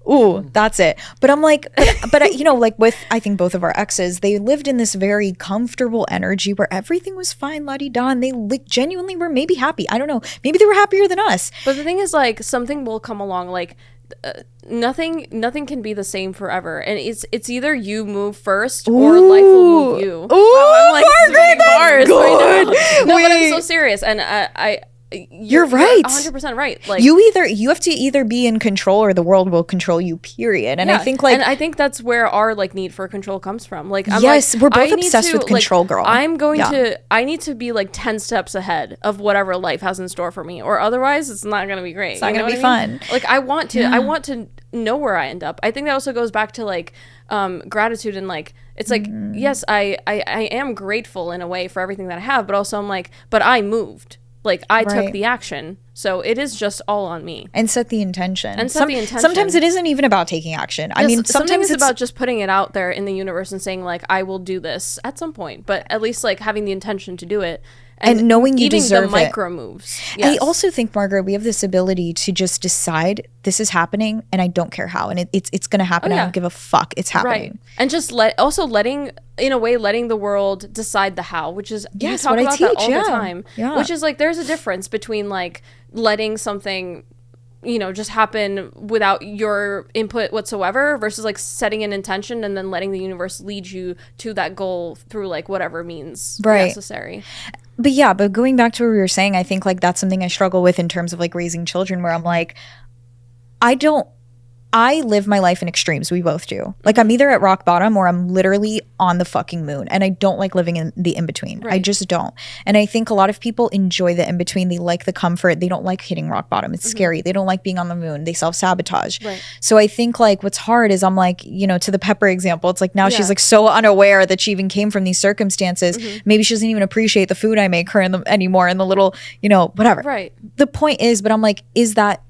Ooh, that's it. But I'm like, but like with, I think both of our exes, they lived in this very comfortable energy where everything was fine, la-di-da, and they genuinely were maybe happy. I don't know. Maybe they were happier than us. But the thing is, like, something will come along, like, nothing can be the same forever, and it's either you move first or life will move you. Ooh, I'm like Margaret, bars good. right now. No, but I'm so serious, and You're right. 100% right. Like you have to either be in control or the world will control you, period. And I think like, and I think that's where our like need for control comes from. Like I'm yes, like, we're both I need obsessed to, with control, like, girl. I need to be like 10 steps ahead of whatever life has in store for me, or otherwise it's not going to be great. It's not going to be fun. Like I want to know where I end up. I think that also goes back to like gratitude, and like it's like yes, I am grateful in a way for everything that I have, but also I'm like, but I moved. Like I took the action, so it is just all on me. And set the intention. Sometimes it isn't even about taking action. I mean, sometimes it's about just putting it out there in the universe and saying like, I will do this at some point, but at least like having the intention to do it. And knowing you deserve the micro moves. Yes. I also think, Margaret, we have this ability to just decide this is happening and I don't care how. And it's going to happen. I don't give a fuck. It's happening. Right. And just letting the world decide the how, which is, you talk about that all the time. Yeah. Which is like, there's a difference between like letting something, just happen without your input whatsoever versus like setting an intention and then letting the universe lead you to that goal through like whatever means necessary. But going back to what we were saying, I think like that's something I struggle with in terms of like raising children, where I'm like, I live my life in extremes. We both do. Like I'm either at rock bottom or I'm literally on the fucking moon, and I don't like living in the in-between. Right. I just don't. And I think a lot of people enjoy the in-between. They like the comfort. They don't like hitting rock bottom. It's scary. They don't like being on the moon. They self-sabotage. Right. So I think like what's hard is I'm like, to the Pepper example, it's like now she's like so unaware that she even came from these circumstances. Maybe she doesn't even appreciate the food I make her anymore and the little, whatever. Right. The point is, but I'm like, is that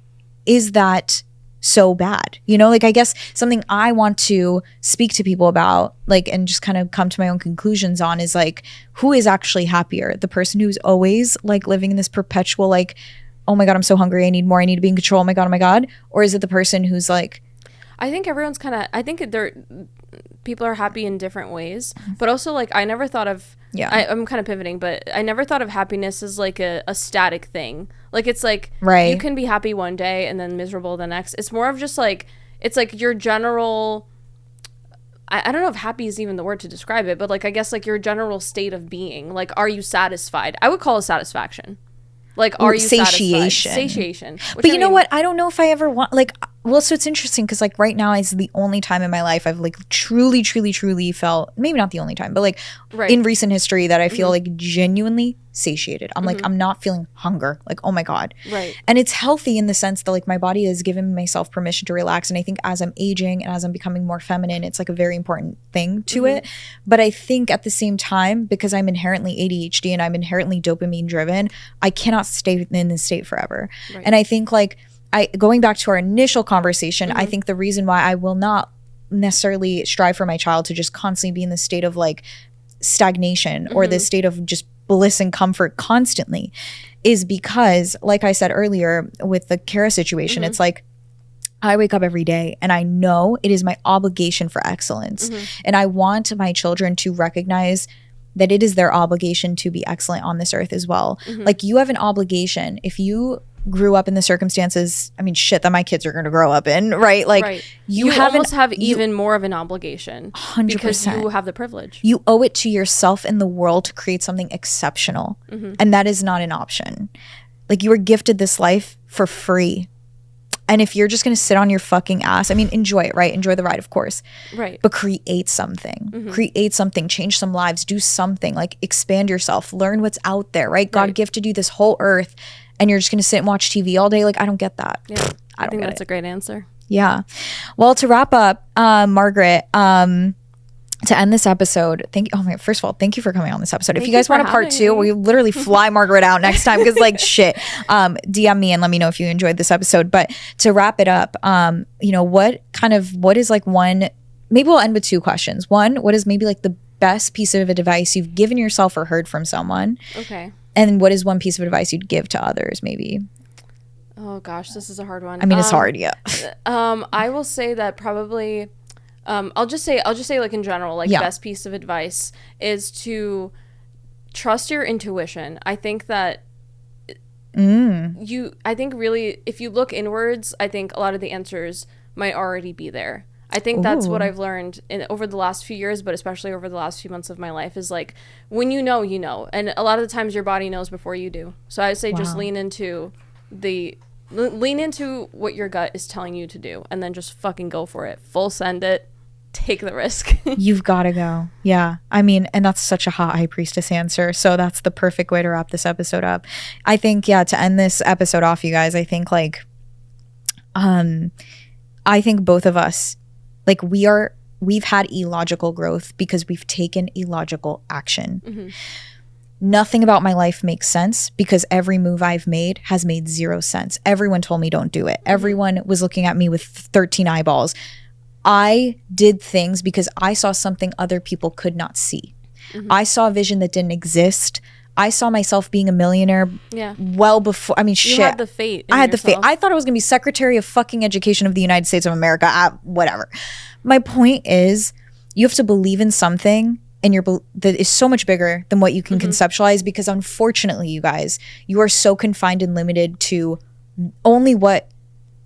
so bad? Like I guess something I want to speak to people about, like, and just kind of come to my own conclusions on is like, who is actually happier? The person who's always like living in this perpetual like, oh my God, I'm so hungry, I need more, I need to be in control, oh my God? Or is it the person who's like, I think everyone's people are happy in different ways, but also like I never thought of I'm kind of pivoting, but I never thought of happiness as like a static thing. Like it's like you can be happy one day and then miserable the next. It's more of just like, it's like your general, I don't know if happy is even the word to describe it, but like I guess like your general state of being. Like, are you satisfied? I would call it satisfaction. Like, are you satiation? Satiation. But you know what? I don't know if I ever want like. Well, so it's interesting because like right now is the only time in my life I've like truly felt, maybe not the only time, but like in recent history that I feel like genuinely satiated. I'm like, I'm not feeling hunger. Like, oh my God. Right. And it's healthy in the sense that like my body has given myself permission to relax. And I think as I'm aging and as I'm becoming more feminine, it's like a very important thing to it. But I think at the same time, because I'm inherently ADHD and I'm inherently dopamine driven, I cannot stay in this state forever. Right. And I think like, going back to our initial conversation, I think the reason why I will not necessarily strive for my child to just constantly be in this state of like stagnation or this state of just bliss and comfort constantly is because, like I said earlier with the Caras situation, it's like I wake up every day and I know it is my obligation for excellence. And I want my children to recognize that it is their obligation to be excellent on this earth as well. Like you have an obligation if you grew up in the circumstances, I mean, shit, that my kids are going to grow up in, right? Like you almost have even more of an obligation 100%. Because you have the privilege. You owe it to yourself and the world to create something exceptional. And that is not an option. Like you were gifted this life for free. And if you're just going to sit on your fucking ass, I mean, enjoy it, right? Enjoy the ride, of course. Right. But create something. Create something. Change some lives. Do something. Like expand yourself. Learn what's out there, right? God gifted you this whole earth and you're just going to sit and watch TV all day. Like, I don't get that. Yeah. I think that's a great answer. Yeah. Well, to wrap up, Margaret, to end this episode, first of all, thank you for coming on this episode. If you guys want a part 2, we literally fly Margaret out next time because like shit, DM me and let me know if you enjoyed this episode. But to wrap it up, what is like one, maybe we'll end with 2 questions. One, what is maybe like the best piece of advice you've given yourself or heard from someone? Okay. And what is one piece of advice you'd give to others maybe? Oh gosh, this is a hard one. I mean, it's hard, yeah. I will say that probably I'll just say like in general, like best piece of advice is to trust your intuition. I think that I think really if you look inwards, I think a lot of the answers might already be there. I think that's what Ooh. I've learned over the last few years, but especially over the last few months of my life, is like, when you know, you know. And a lot of the times your body knows before you do. So I say just Wow. lean into what your gut is telling you to do, and then just fucking go for it. Full send it. Take the risk. You've got to go. Yeah. I mean, and that's such a hot high priestess answer. So that's the perfect way to wrap this episode up. I think, yeah, to end this episode off, you guys, I think like, I think both of us, like we've had illogical growth because we've taken illogical action. Mm-hmm. Nothing about my life makes sense because every move I've made has made zero sense. Everyone told me don't do it. Everyone was looking at me with 13 eyeballs. I did things because I saw something other people could not see. I saw a vision that didn't exist. I saw myself being a millionaire well before. I mean, shit. You had the fate. I had the fate. I thought I was going to be Secretary of fucking Education of the United States of America. Whatever. My point is, you have to believe in something, and that is so much bigger than what you can conceptualize. Because unfortunately, you guys, you are so confined and limited to only what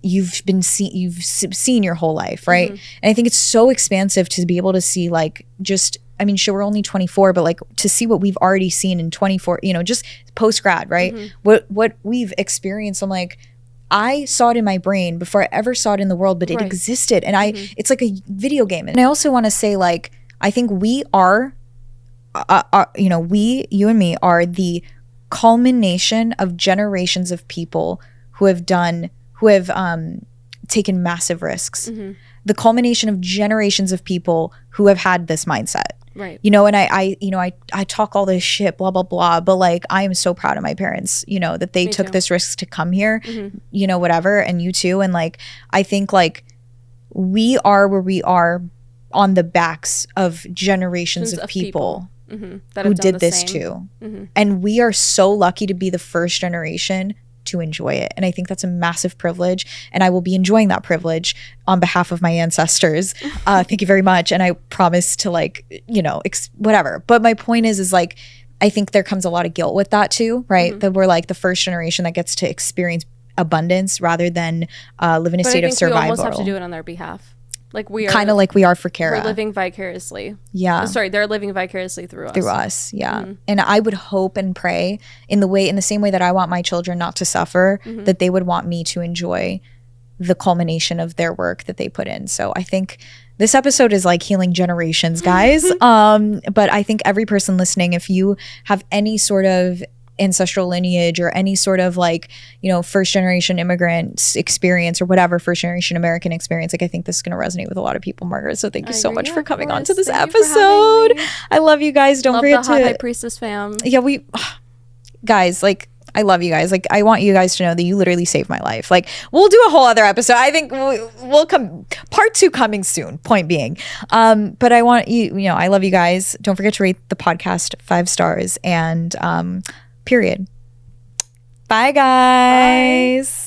you've seen your whole life, right? And I think it's so expansive to be able to see, like, just, I mean, sure, we're only 24, but like to see what we've already seen in 24, you know, just post grad, right? What we've experienced. I'm like, I saw it in my brain before I ever saw it in the world, but it existed, and it's like a video game. And I also want to say, like, I think we are, you know, you and me are the culmination of generations of people who have taken massive risks. The culmination of generations of people who have had this mindset. Right. You know, and I talk all this shit, blah, blah, blah, but like, I am so proud of my parents, you know, that they took this risk to come here, you know, whatever. And you too. And like, I think like we are where we are on the backs of generations of people who did this too. And we are so lucky to be the first generation to enjoy it. And I think that's a massive privilege, and I will be enjoying that privilege on behalf of my ancestors. Thank you very much. And I promise to, like, you know, whatever. But my point is like, I think there comes a lot of guilt with that too, right? That we're like the first generation that gets to experience abundance rather than live in a state of survival. We almost have to do it on their behalf. Like we are kind of like we are for Cara. We're living vicariously. Yeah. Sorry, they're living vicariously through us. Through us, yeah. And I would hope and pray in the same way that I want my children not to suffer, that they would want me to enjoy the culmination of their work that they put in. So I think this episode is like healing generations, guys. But I think every person listening, if you have any sort of ancestral lineage or any sort of, like, you know, first generation immigrant experience or whatever, first generation American experience, like, I think this is going to resonate with a lot of people, Margaret. So thank you so much for coming on to this episode. I love you guys. Don't forget to High Priestess fam. Yeah, guys, like, I love you guys. Like, I want you guys to know that you literally saved my life. Like, we'll do a whole other episode. I think we'll come, part 2 coming soon, point being. But I want you know, I love you guys. Don't forget to rate the podcast 5 stars and period. Bye, guys. Bye.